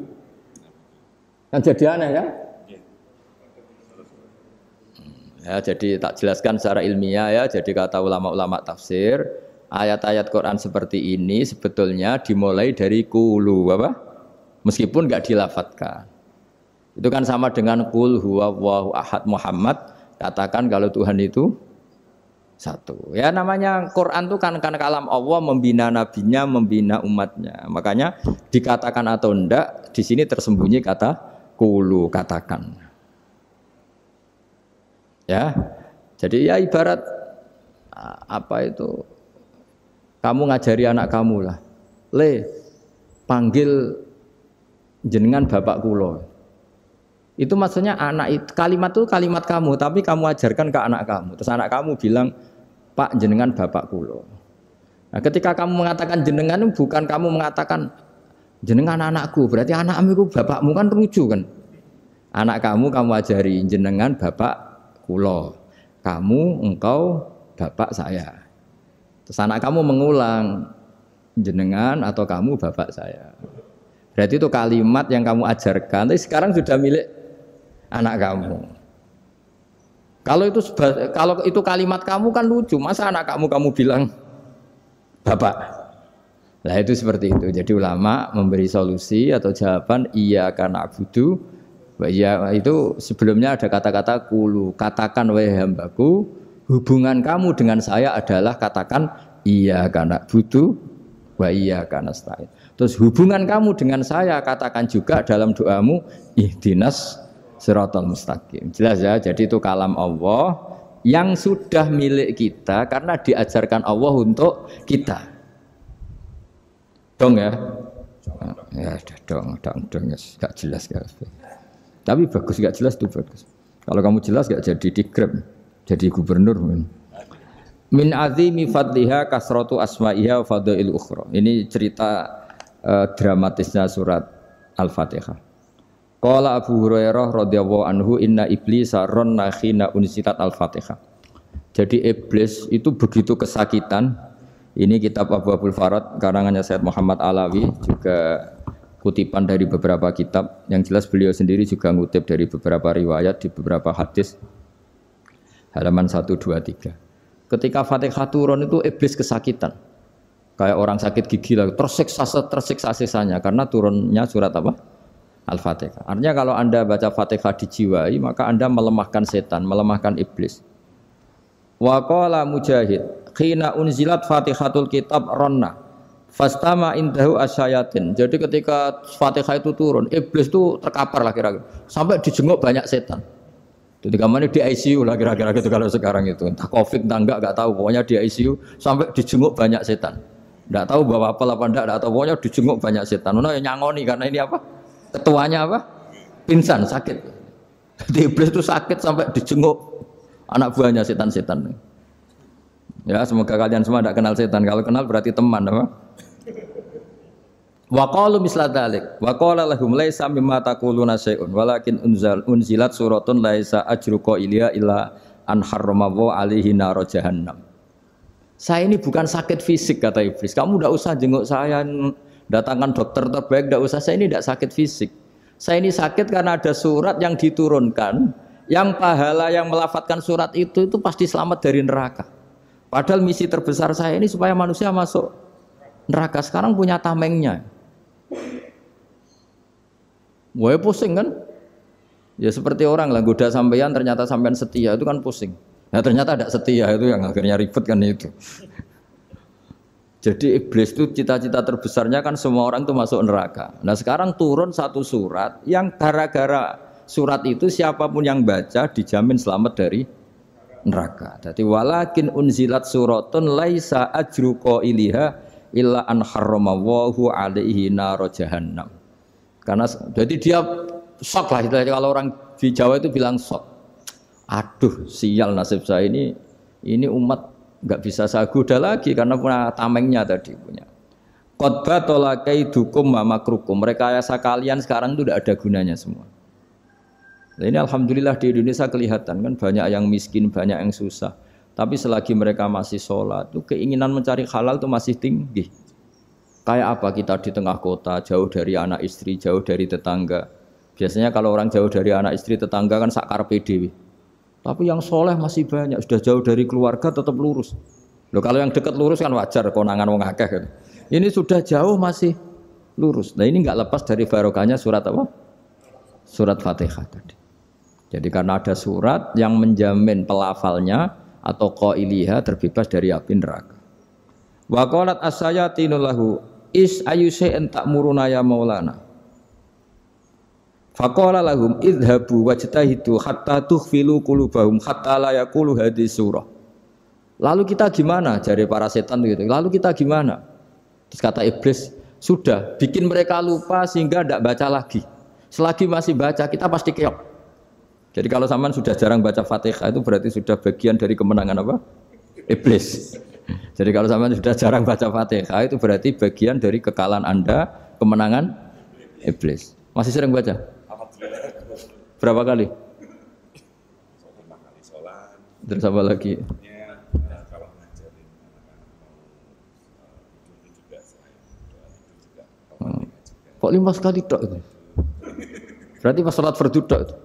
Kan jadi aneh ya? Ya, jadi tak jelaskan secara ilmiah ya. Jadi kata ulama-ulama tafsir, ayat-ayat Quran seperti ini sebetulnya dimulai dari qulu apa? Meskipun enggak dilafatkan. Itu kan sama dengan qul huwallahu ahad Muhammad, katakan kalau Tuhan itu satu. Ya namanya Quran itu kan kalam Allah, membina nabinya, membina umatnya. Makanya dikatakan atau enggak di sini tersembunyi kata qulu, katakan. Ya. Jadi ya ibarat apa itu? Kamu ngajari anak kamu lah, le panggil jenengan bapak kulo. Itu maksudnya anak itu, kalimat itu kalimat kamu, tapi kamu ajarkan ke anak kamu. Terus anak kamu bilang, Pak jenengan bapak kulo. Nah, ketika kamu mengatakan jenengan, bukan kamu mengatakan jenengan anakku, berarti anakmu bapakmu kan lucu kan? Anak kamu ajari jenengan bapak kulo, kamu engkau bapak saya. Terus anak kamu mengulang jenengan atau kamu bapak saya. Berarti itu kalimat yang kamu ajarkan, tapi sekarang sudah milik anak kamu. Kalau itu kalimat kamu kan lucu, masa anak kamu bilang bapak. Nah itu seperti itu. Jadi ulama memberi solusi atau jawaban iyyaka na'budu wa iya, itu sebelumnya ada kata-kata qulu, katakan wahai hambaku, hubungan kamu dengan saya adalah katakan iyyaka na'budu wa iyyaka nasta'in. Terus hubungan kamu dengan saya katakan juga dalam doamu ihdinas siratal mustaqim. Jelas ya, jadi itu kalam Allah yang sudah milik kita karena diajarkan Allah untuk kita. Dong ya? Ya dong, gak jelas gak. Tapi bagus, gak jelas itu bagus. Kalau kamu jelas gak jadi digrab, jadi gubernur. Min azimi fadliha kasratu asma'iha wa fadail ukhra. Ini cerita dramatisnya surat Al-Fatihah. Qala Abu Hurairah radhiyallahu anhu inna iblisa ranna khina unsitat Al-Fatihah. Jadi iblis itu begitu kesakitan. Ini kitab Abwaabul Farad karangannya Sayyid Muhammad Alawi, juga kutipan dari beberapa kitab. Yang jelas beliau sendiri juga ngutip dari beberapa riwayat di beberapa hadis. Halaman 1, 2, 3. Ketika Fatihah turun itu iblis kesakitan. Kayak orang sakit gigi lah, tersiksa sisanya karena turunnya surat apa? Al-Fatihah. Artinya kalau Anda baca Fatihah dijiwai, maka Anda melemahkan setan, melemahkan iblis. Wa qala Mujahid, khina unzilat Fatihatul Kitab ronna fastama indahu asyayatin. Jadi ketika Fatihah itu turun, iblis itu terkapar lah kira-kira. Sampai dijenguk banyak setan. Jadi kemana di ICU lah kira-kira gitu kalau sekarang itu. Entah Covid entah enggak tahu. Pokoknya di ICU sampai dijenguk banyak setan. Enggak tahu bawa apa enggak tahu. Pokoknya dijenguk banyak setan. Ono yang nyangoni karena ini apa? Ketuanya apa? Pingsan, sakit. Jadi iblis itu sakit sampai dijenguk anak buahnya setan-setan. Ya, semoga kalian semua tidak kenal setan. Kalau kenal berarti teman, apa? Wa qalu misla dzalik wa qala lahum laisa mimma taquluna syai'un walakin unzilat suratun laisa ajru qailiha illa an harrama alaihi nar jahannam. Saya ini bukan sakit fisik kata iblis. Kamu tidak usah jenguk saya, datangkan dokter terbaik, tidak usah. Saya ini tidak sakit fisik. Saya ini sakit karena ada surat yang diturunkan, yang pahala yang melafatkan surat itu pasti selamat dari neraka. Padahal misi terbesar saya ini supaya manusia masuk neraka. Sekarang punya tamengnya. Wah pusing kan? Ya seperti orang lah goda sampean ternyata sampean setia itu kan pusing. Nah ternyata tidak setia itu yang akhirnya ribet kan itu. Jadi iblis itu cita-cita terbesarnya kan semua orang itu masuk neraka. Nah sekarang turun satu surat yang gara-gara surat itu siapapun yang baca dijamin selamat dari neraka. Jadi walakin unzilat suratun laisa ajru qailiha illa an harramallahu alaihi nar jahannam. Karena jadi dia shock lah kalau orang di Jawa itu bilang shock. Aduh, sial nasib saya ini umat enggak bisa saya goda lagi karena punya tamengnya tadi punya. Qad batala kaidukum wa makrukum. Rekayasa kalian sekarang itu tidak ada gunanya semua. Nah, ini alhamdulillah di Indonesia kelihatan kan banyak yang miskin, banyak yang susah. Tapi selagi mereka masih sholat, itu keinginan mencari halal itu masih tinggi. Kayak apa kita di tengah kota, jauh dari anak istri, jauh dari tetangga. Biasanya kalau orang jauh dari anak istri, tetangga kan sakar PDW. Tapi yang soleh masih banyak, sudah jauh dari keluarga tetap lurus. Loh, kalau yang dekat lurus kan wajar, konangan wong akeh. Kan. Ini sudah jauh masih lurus. Nah ini nggak lepas dari barokahnya surat apa? Surat Fatihah tadi. Jadi karena ada surat yang menjamin pelafalnya atau qailiha terbebas dari api neraka. Wa qalat as-sayatinu lahu is ayyusai'in ta'muruna ya maulana. Faqala lahum idhabu wajtahidu hatta tukhfilu qulubahum hatta la yaqulu hadhihi surah. Lalu kita gimana? Jari para setan gitu. Lalu kita gimana? Terus kata iblis, sudah bikin mereka lupa sehingga tidak baca lagi. Selagi masih baca kita pasti keok. Jadi kalau sampean sudah jarang baca Fatihah itu berarti sudah bagian dari kemenangan apa? Iblis. Jadi kalau sampean sudah jarang baca Fatihah itu berarti bagian dari kekalahan Anda, kemenangan iblis. Masih sering baca? Berapa kali? 5 kali sholat. Terus apa lagi? Kalau ngajarin anak-anak juga selain juga. Kok 5 kali tok itu? Berarti pas sholat fardu tok itu?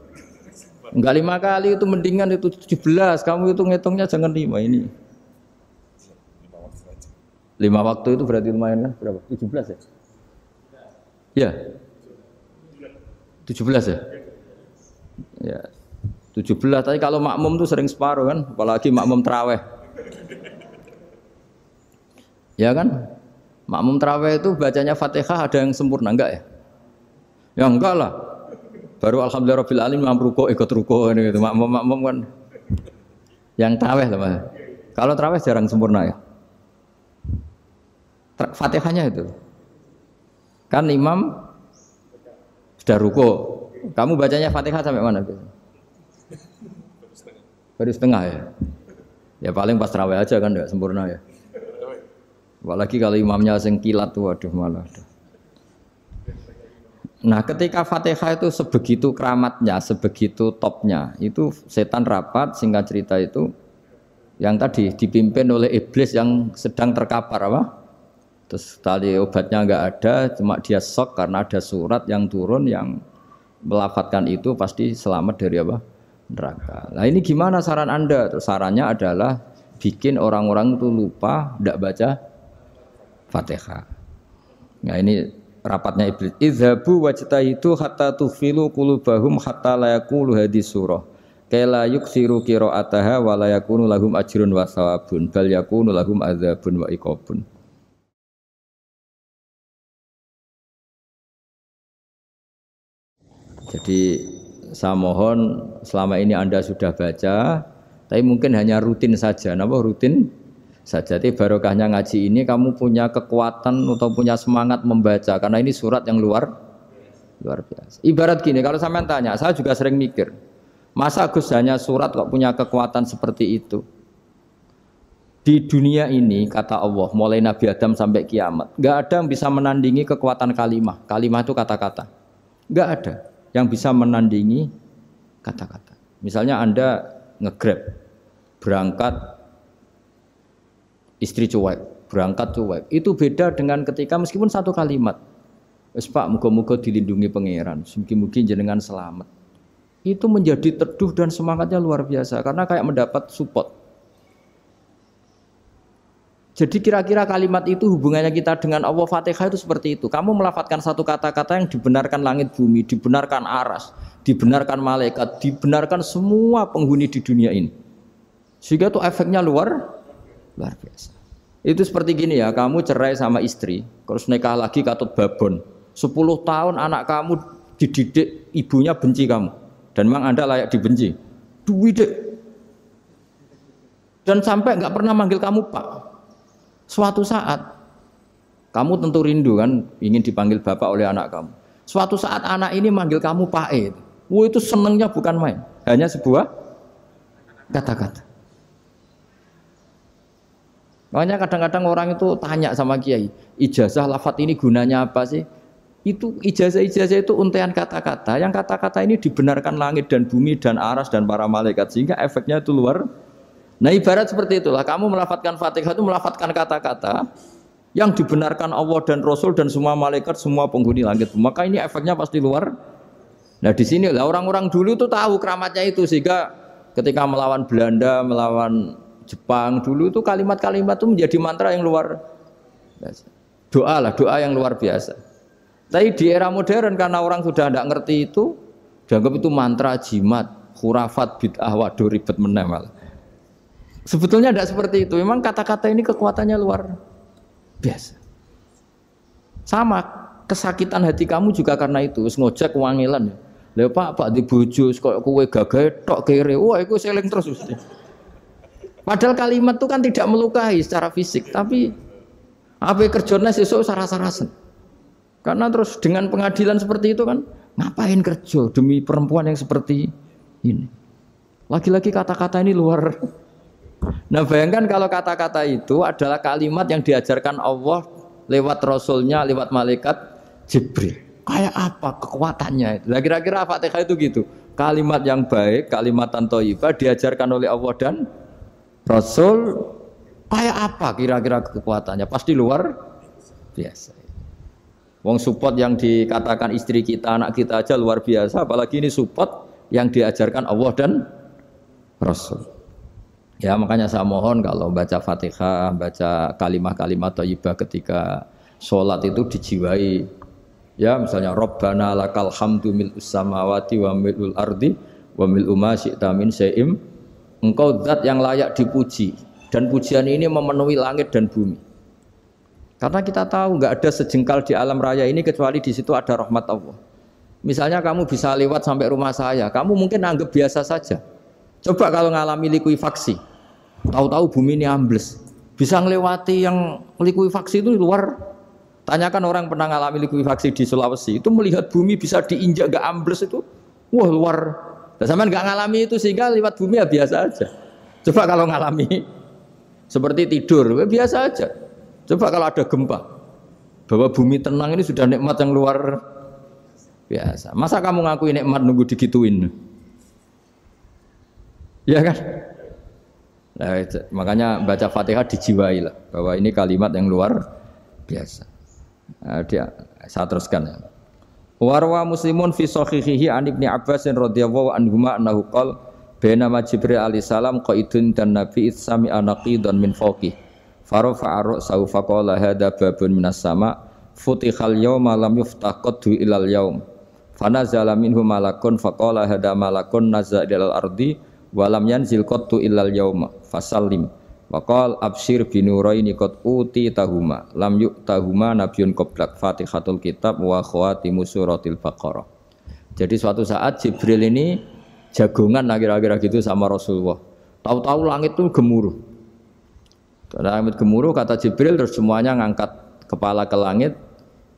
Enggak 5 kali itu mendingan itu 17. Kamu itu ngitungnya jangan 5 ini. 5 waktu saja. 5 waktu itu berarti lumayan kan? Berapa? 17 ya? Iya. 17 ya? Ya. 17. Tapi kalau makmum tuh sering separuh kan? Apalagi makmum tarawih. Ya kan? Makmum tarawih itu bacanya Fatihah ada yang sempurna enggak ya? Ya enggak lah. Baru alhamdulillah rabbil alamin mampu ruko ikut ruko ini gitu. Makmum kan yang tarawih lah Mas. Kalau tarawih jarang sempurna ya. Fatihahnya itu. Kan imam sudah ruko. Kamu bacanya Fatihah sampai mana gitu? Baru setengah ya. Ya paling pas tarawih aja kan enggak sempurna ya. Apalagi kalau imamnya sing kilat tuh waduh malah. Nah ketika Fatihah itu sebegitu keramatnya, sebegitu topnya, itu setan rapat, singkat cerita itu yang tadi dipimpin oleh iblis yang sedang terkapar apa? Terus tali obatnya enggak ada, cuma dia shock karena ada surat yang turun yang melafatkan itu pasti selamat dari apa? Neraka. Nah ini gimana saran Anda? Terus sarannya adalah bikin orang-orang itu lupa, tidak baca Fatihah. Nah ini rapatnya iblis. Idhabu wajtahidu hatta tukhfilu qulubahum hatta la yaqulu hadhihi surah. kala yuksiru qiraataha wa la yakunu lahum ajrun wa thawabun bal yakunu lahum adzabun wa iqabun. Jadi saya mohon selama ini Anda sudah baca, tapi mungkin hanya rutin saja. Napa rutin saja? Jadi barokahnya ngaji ini kamu punya kekuatan atau punya semangat membaca karena ini surat yang luar biasa. Ibarat gini, kalau sampean tanya, saya juga sering mikir, masa Gus hanya surat kok punya kekuatan seperti itu? Di dunia ini kata Allah, mulai Nabi Adam sampai kiamat, nggak ada yang bisa menandingi kekuatan kalimah. Kalimah itu kata-kata, nggak ada yang bisa menandingi kata-kata. Misalnya Anda nge-grab, berangkat istri cuek, berangkat cuek. Itu beda dengan ketika meskipun satu kalimat, wes Pak, muga-muga dilindungi pangeran, mugi-mugi jenengan selamat. Itu menjadi teduh dan semangatnya luar biasa karena kayak mendapat support. Jadi kira-kira kalimat itu hubungannya kita dengan Allah, Fatihah itu seperti itu. Kamu melafadzkan satu kata-kata yang dibenarkan langit bumi, dibenarkan aras, dibenarkan malaikat, dibenarkan semua penghuni di dunia ini. Sehingga itu efeknya luar biasa. Itu seperti gini ya, kamu cerai sama istri, terus nikah lagi katut babon. 10 tahun anak kamu dididik, ibunya benci kamu. Dan memang Anda layak dibenci. Dididik. Dan sampai nggak pernah manggil kamu Pak. Suatu saat, kamu tentu rindu kan, ingin dipanggil bapak oleh anak kamu. Suatu saat anak ini manggil kamu Pak E. Itu senengnya bukan main, hanya sebuah kata-kata. Makanya kadang-kadang orang itu tanya sama kiai, ijazah lafadz ini gunanya apa sih? Itu ijazah-ijazah itu untaian kata-kata, yang kata-kata ini dibenarkan langit dan bumi dan aras dan para malaikat, sehingga efeknya itu luar. Nah ibarat seperti itulah, kamu melafadzkan Fatihah itu melafadzkan kata-kata yang dibenarkan Allah dan Rasul dan semua malaikat, semua penghuni langit. Maka ini efeknya pasti luar. Nah di sini lah orang-orang dulu itu tahu keramatnya itu, sehingga ketika melawan Belanda, melawan Jepang dulu itu kalimat-kalimat itu menjadi mantra yang luar biasa. Doa lah, doa yang luar biasa. Tapi di era modern karena orang sudah tidak ngerti itu, dianggap itu mantra, jimat, khurafat, bid'ah, waduh ribet meneh malah. Sebetulnya tidak seperti itu. Memang kata-kata ini kekuatannya luar biasa. Sama kesakitan hati kamu juga karena itu. Ngojek wangilan. Lha Pak di bojo kok kowe gagah tok kere. Wah, iku seling terus mesti. Padahal kalimat itu kan tidak melukai secara fisik, tapi apa kerjanya sesuk saras-sarasen. Karena terus dengan pengadilan seperti itu kan, ngapain kerja demi perempuan yang seperti ini? Lagi-lagi kata-kata ini luar. Nah bayangkan kalau kata-kata itu adalah kalimat yang diajarkan Allah lewat Rasulnya, lewat malaikat Jibril. Kayak apa kekuatannya itu? Nah kira-kira Fatihah itu gitu. Kalimat yang baik, kalimatan thayyibah diajarkan oleh Allah dan Rasul. Kayak apa kira-kira kekuatannya? Pasti luar biasa. Wong support yang dikatakan istri kita, anak kita aja luar biasa. Apalagi ini support yang diajarkan Allah dan Rasul. Ya makanya saya mohon kalau baca Fatihah, baca kalimat-kalimat thayyibah ketika sholat itu dijiwai. Ya misalnya Rabbana lakal hamdu mil'us samawati wa mil'ul ardi wa mil'u ma syi'ta min syai'im. Engkau zat yang layak dipuji dan pujian ini memenuhi langit dan bumi. Karena kita tahu nggak ada sejengkal di alam raya ini kecuali di situ ada rahmat Allah. Misalnya kamu bisa lewat sampai rumah saya, kamu mungkin anggap biasa saja. Coba kalau ngalami likuifaksi, tahu-tahu bumi ini ambles, bisa ngelewati yang likuifaksi itu luar. Tanyakan orang pernah ngalami likuifaksi di Sulawesi, itu melihat bumi bisa diinjak gak ambles itu, wah luar. Nah, sampean gak ngalami itu sehingga lewat bumi ya biasa aja. Coba kalau ngalami seperti tidur, ya biasa aja. Coba kalau ada gempa, bahwa bumi tenang ini sudah nikmat yang luar biasa. Masa kamu ngakui nikmat nunggu digituin? Ya kan? Nah, makanya baca Fatihah dijiwai lah bahwa ini kalimat yang luar biasa. Nah, saya teruskan ya. Warwa Muslimun fi sahihihi an Ibnu Abbas radhiyallahu anhuma annahu qala bainama Jibril alaihi salam qaidun dan Nabi itsami anaqidan min fawqih farafa'a ra'sahu faqala hadza babun minas sama futihal yawma lam yuftah qaddu ilal yaum Fanazala minhu malakun faqala hada malakun nazza ilal ardi walam yanzil qattu illal yauma fasallim waqal absyir binuraini qad uti tahuma lam yu'tahuma nabiyyun qablak Fatihatul Kitab wa khawatimus suratil Baqarah. Jadi suatu saat Jibril ini jagongan kira-kira gitu sama Rasulullah. Tahu-tahu langit itu gemuruh. Karena langit gemuruh kata Jibril terus semuanya ngangkat kepala ke langit.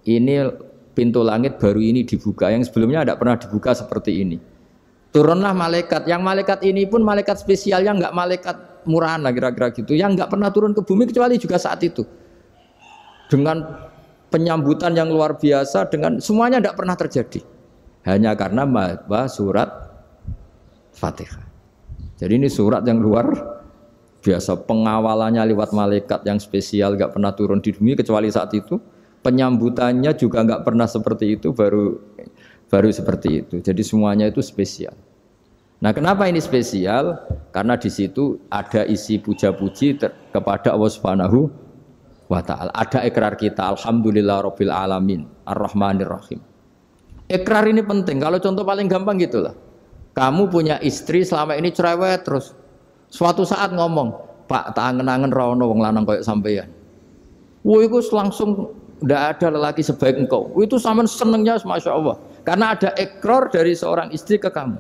Ini pintu langit baru ini dibuka, yang sebelumnya tidak pernah dibuka seperti ini. Turunlah malaikat, yang malaikat ini pun malaikat spesial, yang enggak malaikat murahan kira-kira gitu, yang enggak pernah turun ke bumi kecuali juga saat itu. Dengan penyambutan yang luar biasa, dengan semuanya tidak pernah terjadi. Hanya karena membaca surat Fatihah. Jadi ini surat yang luar biasa, pengawalannya lewat malaikat yang spesial, enggak pernah turun di bumi kecuali saat itu. Penyambutannya juga enggak pernah seperti itu, baru seperti itu. Jadi semuanya itu spesial. Nah, kenapa ini spesial? Karena di situ ada isi puja-puji kepada Allah Subhanahu wa ta'ala. Ada ikrar kita, alhamdulillah rabbil alamin, ar-rahmanir rahim. Ikrar ini penting. Kalau contoh paling gampang gitulah. Kamu punya istri selama ini cerewet terus. Suatu saat ngomong, "Pak, tak angen-angen ra ono wong lanang koyo sampeyan." Wah, itu langsung tidak ada lelaki sebaik engkau. Itu sama senengnya, masya Allah. Karena ada ikrar dari seorang istri ke kamu.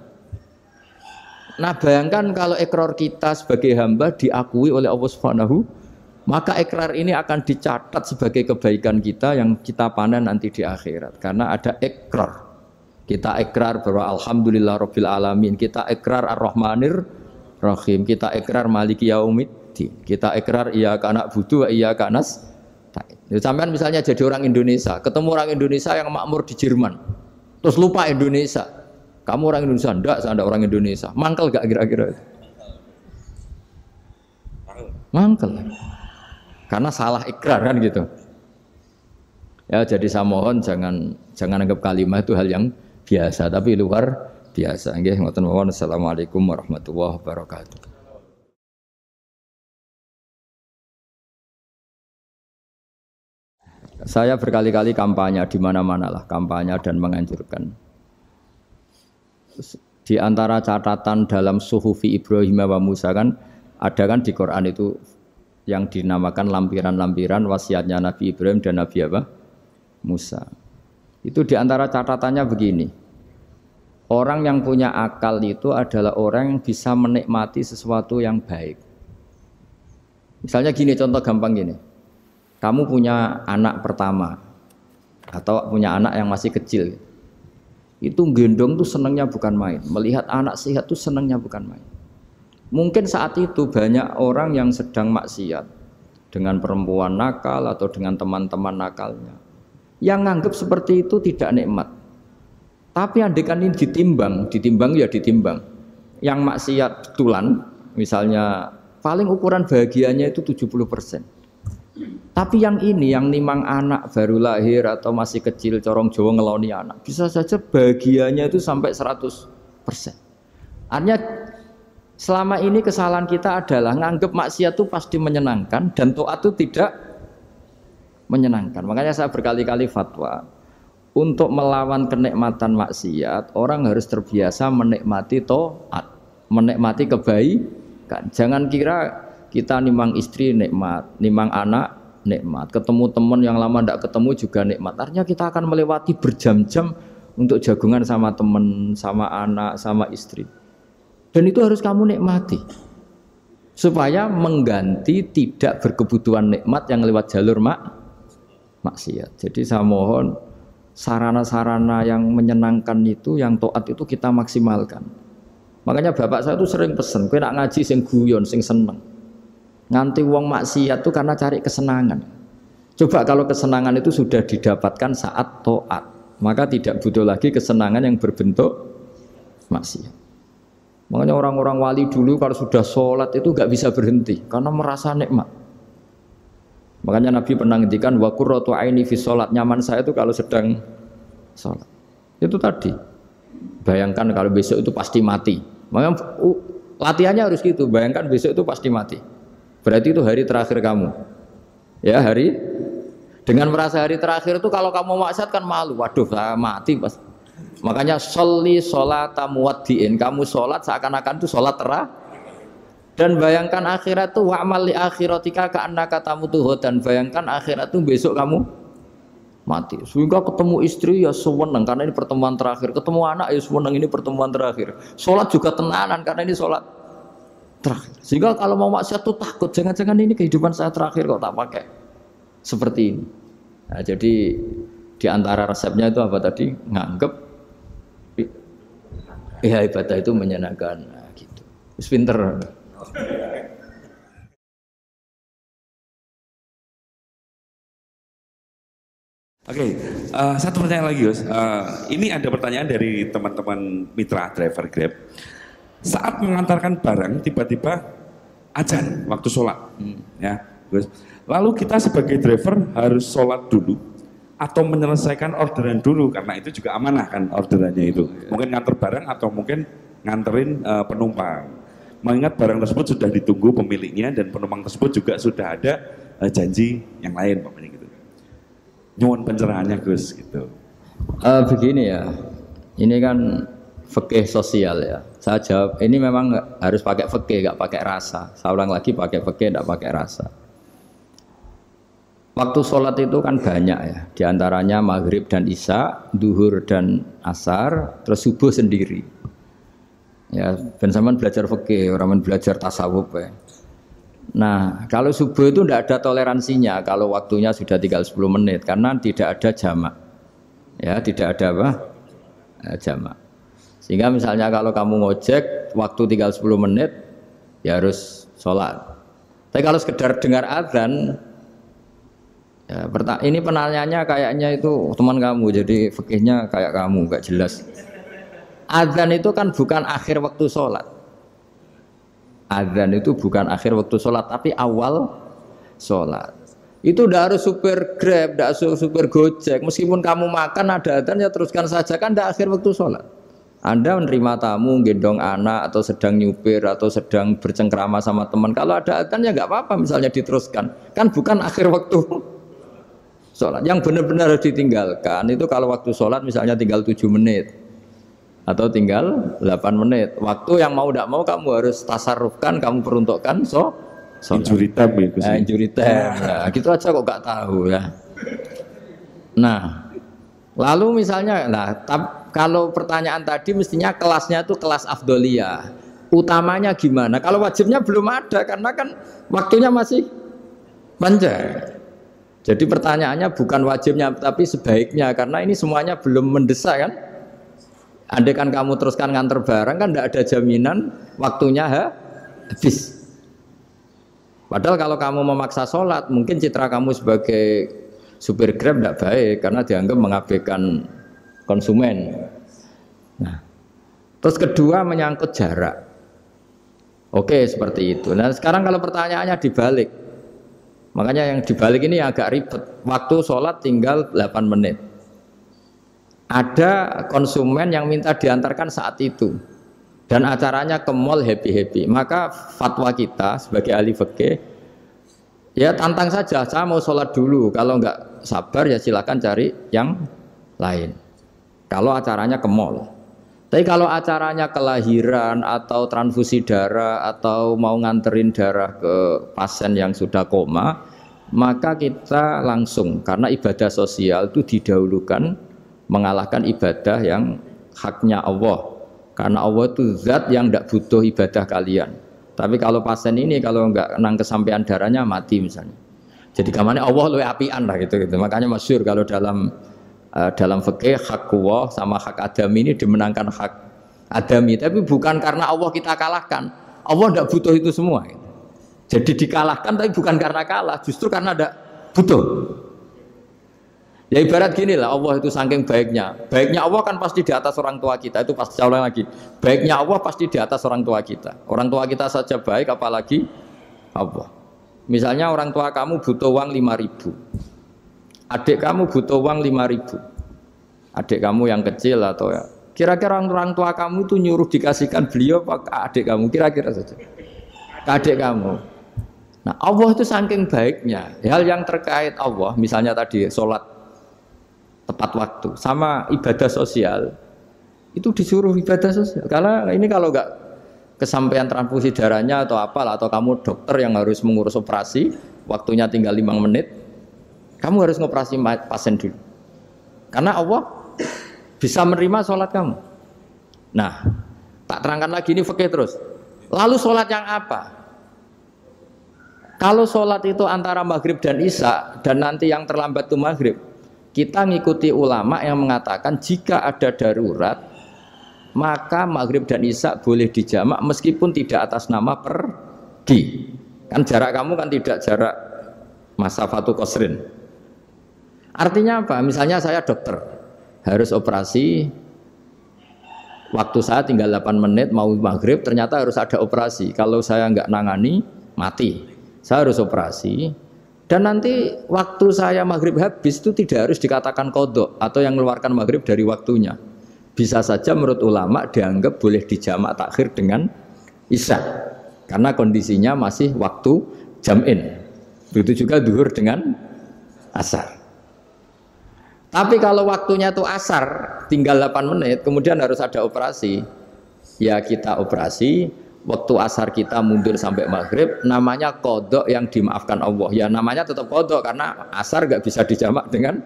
Nah, bayangkan kalau ikrar kita sebagai hamba diakui oleh Allah Subhanahu, maka ikrar ini akan dicatat sebagai kebaikan kita yang kita panen nanti di akhirat. Karena ada ikrar. Kita ikrar bahwa alhamdulillah rabbil alamin. Kita ikrar ar-rahmanir rahim. Kita ikrar maliki yaumiddin. Kita ikrar iyyaka na'budu wa iyyaka nasta'in. Sampean misalnya jadi orang Indonesia, ketemu orang Indonesia yang makmur di Jerman, terus lupa Indonesia. Kamu orang Indonesia, enggak, saya ada orang Indonesia. Mangkel gak kira-kira? Mangkel. Karena salah ikrar kan gitu. Ya, jadi saya mohon jangan anggap kalimat itu hal yang biasa, tapi luar biasa. Nggih, ngoten mawon. Assalamualaikum warahmatullahi wabarakatuh. Saya berkali-kali kampanye di mana-mana lah, kampanye dan menganjurkan. Di antara catatan dalam Suhufi Ibrahim wa Musa kan ada kan di Quran itu yang dinamakan lampiran-lampiran wasiatnya Nabi Ibrahim dan Nabi apa? Musa. Itu di antara catatannya begini. Orang yang punya akal itu adalah orang yang bisa menikmati sesuatu yang baik. Misalnya gini, contoh gampang gini. Kamu punya anak pertama atau punya anak yang masih kecil, itu gendong tuh senangnya bukan main. Melihat anak sehat tuh senangnya bukan main. Mungkin saat itu banyak orang yang sedang maksiat dengan perempuan nakal atau dengan teman-teman nakalnya, yang nganggap seperti itu tidak nikmat. Tapi andekan ini ditimbang ya ditimbang. Yang maksiat betulan, misalnya paling ukuran bahagianya itu 70%. Tapi yang ini, yang nimang anak baru lahir atau masih kecil, corong Jawa ngeloni anak, bisa saja bahagianya itu sampai 100%. Artinya selama ini kesalahan kita adalah nganggap maksiat itu pasti menyenangkan dan taat itu tidak menyenangkan. Makanya saya berkali-kali fatwa, untuk melawan kenikmatan maksiat, orang harus terbiasa menikmati taat, menikmati kebaikan. Jangan kira kita nimang istri nikmat, nimang anak nikmat, ketemu teman yang lama tidak ketemu juga nikmat. Artinya kita akan melewati berjam-jam untuk jagungan sama teman, sama anak, sama istri. Dan itu harus kamu nikmati supaya mengganti tidak berkebutuhan nikmat yang lewat jalur maksiat. Jadi saya mohon sarana-sarana yang menyenangkan itu, yang taat itu kita maksimalkan. Makanya bapak saya itu sering pesen, kowe nak ngaji sing guyon, sing seneng. Nganti wong maksiat itu karena cari kesenangan. Coba kalau kesenangan itu sudah didapatkan saat taat, maka tidak butuh lagi kesenangan yang berbentuk maksiat. Makanya orang-orang wali dulu kalau sudah sholat itu gak bisa berhenti karena merasa nikmat. Makanya Nabi pernah ngendikan wa qurratu aini fi sholat, nyaman saya itu kalau sedang sholat. Itu tadi. Bayangkan kalau besok itu pasti mati. Makanya latihannya harus gitu. Bayangkan besok itu pasti mati. Berarti itu hari terakhir kamu. Ya, hari dengan merasa hari terakhir itu kalau kamu maksiat kan malu. Waduh, saya mati pas. Makanya sholli sholata muwaddiin, kamu sholat seakan-akan itu sholat terakhir. Dan bayangkan akhirat itu wa'mal li akhiratika ka'annaka tamutu, dan bayangkan akhirat itu besok kamu mati. Sehingga ketemu istri ya seneng karena ini pertemuan terakhir, ketemu anak ya seneng ini pertemuan terakhir. Sholat juga tenanan karena ini sholat terakhir. Sehingga kalau mau maksiat tuh takut, jangan-jangan ini kehidupan saya terakhir kok tak pakai seperti ini. Nah, jadi di antara resepnya itu apa tadi? Nganggep ya ibadah itu menyenangkan. Nah, gitu. Pinter. Oke, satu pertanyaan lagi, Gus. Ini ada pertanyaan dari teman-teman mitra driver Grab. Saat mengantarkan barang, tiba-tiba azan waktu sholat, ya, Gus. Lalu kita sebagai driver harus sholat dulu atau menyelesaikan orderan dulu, karena itu juga amanah kan orderannya itu. Mungkin nganter barang atau mungkin nganterin penumpang. Mengingat barang tersebut sudah ditunggu pemiliknya dan penumpang tersebut juga sudah ada janji yang lain, pokoknya gitu. Nyuwun pencerahannya, Gus, gitu. Begini ya, ini kan fikih sosial ya. Saya jawab, ini memang harus pakai fikih, nggak pakai rasa. Saya ulang lagi, pakai fikih, nggak pakai rasa. Waktu sholat itu kan banyak ya, diantaranya maghrib dan isya, duhur dan asar, terus subuh sendiri. Ya, ben sampean belajar fikih, orang belajar tasawuf ya. Nah, kalau subuh itu tidak ada toleransinya kalau waktunya sudah tinggal 10 menit karena tidak ada jamak. Ya, tidak ada apa? Jamak. Sehingga misalnya kalau kamu ngojek waktu tinggal 10 menit ya harus sholat. Tapi kalau sekedar dengar azan ya, ini penanyanya kayaknya itu teman kamu, jadi fikihnya kayak kamu, nggak jelas. Azan itu kan bukan akhir waktu sholat. Azan itu bukan akhir waktu sholat, tapi awal sholat. Itu tidak harus supir Grab, tidak harus supir Gojek. Meskipun kamu makan ada azan ya teruskan saja, kan tidak akhir waktu sholat. Anda menerima tamu, gendong anak, atau sedang nyupir, atau sedang bercengkrama sama teman. Kalau ada azan ya nggak apa-apa, misalnya diteruskan. Kan bukan akhir waktu sholat. Yang benar-benar harus ditinggalkan itu kalau waktu sholat misalnya tinggal 7 menit. Atau tinggal 8 menit. Waktu yang mau tidak mau kamu harus tasarrufkan, kamu peruntukkan Injury time ya, Gus. Injury time. Nah, gitu aja kok nggak tahu ya. Nah, lalu misalnya, kalau pertanyaan tadi mestinya kelasnya itu kelas afdoliyah. Utamanya gimana? Kalau wajibnya belum ada karena kan waktunya masih panjang. Jadi pertanyaannya bukan wajibnya tapi sebaiknya karena ini semuanya belum mendesak kan? Andai kan kamu teruskan nganter barang kan tidak ada jaminan waktunya habis. Padahal kalau kamu memaksa sholat, mungkin citra kamu sebagai supir Grab tidak baik karena dianggap mengabaikan konsumen. Nah, terus kedua menyangkut jarak. Oke, seperti itu. Nah, sekarang kalau pertanyaannya dibalik, makanya yang dibalik ini agak ribet. Waktu sholat tinggal 8 menit. Ada konsumen yang minta diantarkan saat itu dan acaranya ke mall happy-happy, maka fatwa kita sebagai ahli fikih ya tantang saja, saya mau sholat dulu, kalau enggak sabar ya silakan cari yang lain kalau acaranya ke mall. Tapi kalau acaranya kelahiran atau transfusi darah atau mau nganterin darah ke pasien yang sudah koma, maka kita langsung, karena ibadah sosial itu didahulukan mengalahkan ibadah yang haknya Allah, karena Allah itu zat yang tidak butuh ibadah kalian. Tapi kalau pasien ini kalau enggak nang kesampaian darahnya mati misalnya, jadi kamarnya Allah lebih apian lah gitu. Makanya masyhur kalau dalam fikih hak Allah sama hak adami ini dimenangkan hak adami, tapi bukan karena Allah kita kalahkan. Allah tidak butuh itu semua gitu. Jadi dikalahkan tapi bukan karena kalah, justru karena tidak butuh. Ya ibarat gini lah, Allah itu saking baiknya. Baiknya Allah kan pasti di atas orang tua kita. Itu pasti ulang lagi. Baiknya Allah pasti di atas orang tua kita. Orang tua kita saja baik, apalagi Allah. Misalnya orang tua kamu butuh uang 5.000. Adik kamu butuh uang 5.000. Adik kamu yang kecil atau ya. Kira-kira orang tua kamu itu nyuruh dikasihkan beliau apa ke adik kamu? Kira-kira saja. Ke adik kamu. Nah Allah itu saking baiknya. Hal yang terkait Allah, misalnya tadi sholat tepat waktu sama ibadah sosial Itu disuruh ibadah sosial. Karena ini kalau nggak kesampaian transfusi darahnya atau apalah, atau kamu dokter yang harus mengurus operasi, waktunya tinggal 5 menit, kamu harus ngoperasi pasien dulu. Karena Allah bisa menerima sholat kamu. Nah, tak terangkan lagi ini fikih terus. Lalu sholat yang apa? Kalau sholat itu antara maghrib dan isya, dan nanti yang terlambat itu maghrib, kita ngikuti ulama yang mengatakan jika ada darurat, maka maghrib dan isya boleh dijamak meskipun tidak atas nama pergi. Kan jarak kamu kan tidak jarak masafatu qasrin. Artinya apa? Misalnya saya dokter, harus operasi, waktu saya tinggal 8 menit mau maghrib, ternyata harus ada operasi. Kalau saya nggak nangani, mati. Saya harus operasi. Dan nanti waktu saya maghrib habis itu tidak harus dikatakan qadha atau yang mengeluarkan maghrib dari waktunya. Bisa saja menurut ulama dianggap boleh dijamak takhir dengan isya. Karena kondisinya masih waktu jam'in. Begitu juga duhur dengan asar. Tapi kalau waktunya itu asar, tinggal 8 menit, kemudian harus ada operasi. Ya kita operasi, waktu asar kita mundur sampai maghrib, namanya qadha yang dimaafkan Allah. Ya namanya tetap qadha karena asar nggak bisa dijamak dengan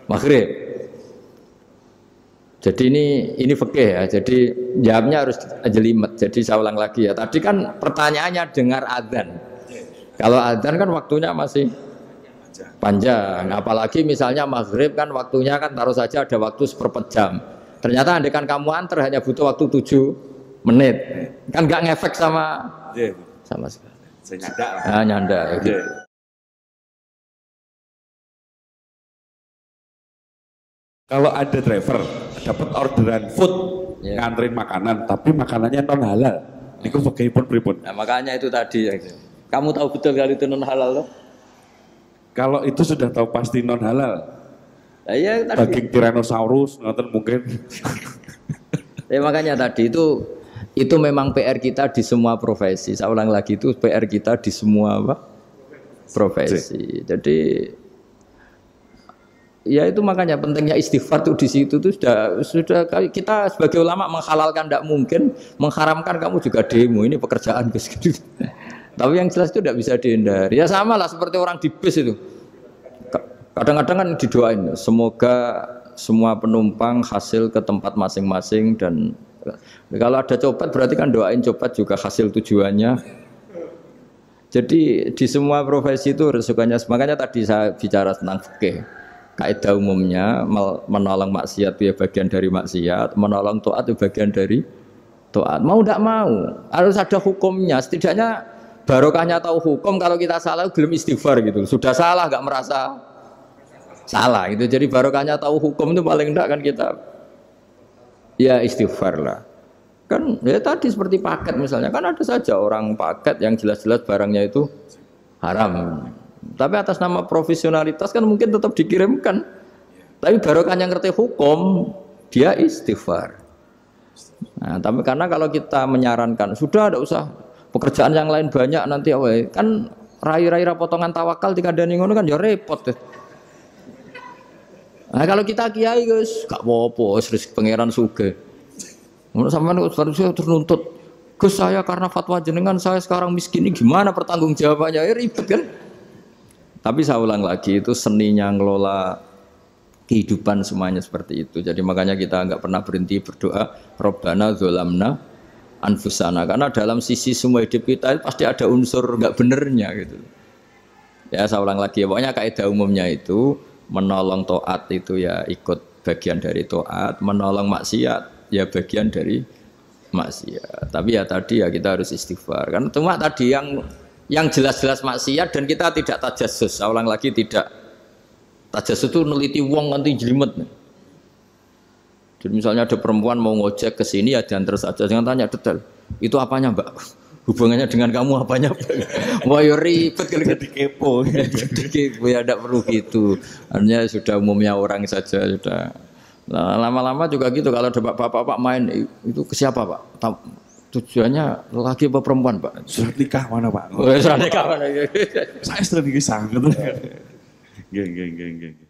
maghrib. Jadi ini fikih ya. Jadi jawabnya harus jelimet. Jadi saya ulang lagi ya. Tadi kan pertanyaannya dengar adzan. Kalau adzan kan waktunya masih panjang. Apalagi misalnya maghrib kan waktunya kan taruh saja ada waktu seperempat jam. Ternyata andekan kamu antar hanya butuh waktu 7 menit. Kan nggak ngefek sama sekali. Saya nyanda lah. Ah, nyanda. Gitu. Kalau ada driver dapat orderan food nganterin makanan, tapi makanannya non halal, itu fakihipun pripun? Nah, makanya itu tadi. Kamu tahu betul kalau itu non halal loh? Kalau itu sudah tahu pasti non halal. Nah, ya, tadi. Daging Tyrannosaurus, nonton mungkin. Ya makanya tadi itu memang PR kita di semua profesi. Saya ulang lagi itu PR kita di semua profesi. Jadi ya itu makanya pentingnya istighfar tuh di situ tuh sudah kita sebagai ulama menghalalkan tidak mungkin, mengharamkan kamu juga demo ini pekerjaan bus gitu. Tapi yang jelas itu tidak bisa dihindari. Ya sama lah seperti orang di bus itu. Kadang-kadang kan didoain semoga semua penumpang hasil ke tempat masing-masing dan kalau ada copet berarti kan doain copet juga hasil tujuannya. Jadi di semua profesi itu resikonya. Makanya tadi saya bicara tentang fikih. Kaidah umumnya menolong maksiat itu ya bagian dari maksiat, menolong taat itu bagian dari taat. Mau tidak mau harus ada hukumnya. Setidaknya barokahnya tahu hukum. Kalau kita salah belum istighfar gitu. Sudah salah nggak merasa salah itu. Jadi barokahnya tahu hukum itu paling tidak kan kita ya istighfar lah. Kan ya tadi seperti paket misalnya kan ada saja orang paket yang jelas-jelas barangnya itu haram. Tapi atas nama profesionalitas kan mungkin tetap dikirimkan. Tapi barokahnya ngerti hukum dia istighfar. Nah, tapi karena kalau kita menyarankan sudah ada usah pekerjaan yang lain banyak nanti kan rai-rai potongan tawakal dikandani ngono kan ya repot deh. Nah kalau kita kiai guys, gak apa-apa, rezeki pangeran sugih. Menurut sampean harusnya ternuntut. Gus saya karena fatwa jenengan saya sekarang miskin ini gimana pertanggungjawabannya? Ya ribet kan? Tapi saya ulang lagi itu seninya ngelola kehidupan semuanya seperti itu. Jadi makanya kita nggak pernah berhenti berdoa Rabbana dzolamna anfusana karena dalam sisi semua hidup kita itu pasti ada unsur nggak benernya gitu. Ya saya ulang lagi, pokoknya kaidah umumnya itu menolong taat itu ya ikut bagian dari taat, menolong maksiat ya bagian dari maksiat. Tapi ya tadi ya kita harus istighfar. Kan cuma tadi yang jelas-jelas maksiat dan kita tidak tajassus. Saya ulang lagi tidak tajassus itu neliti wong nanti jelimet. Jadi misalnya ada perempuan mau ngojek ke sini ya diantar saja, jangan tanya detail. Itu apanya Mbak? Hubungannya dengan kamu apanya? Wah ya ribet kalau jadi kepo. Jadi kepo ya tidak perlu gitu. Hanya sudah umumnya orang saja sudah. Nah, lama-lama juga gitu kalau ada bapak-bapak main itu ke siapa Pak? Tujuannya laki apa perempuan Pak? Surat nikah mana Pak? Surat nikah mana? Saya sudah nikah sangat. Geng.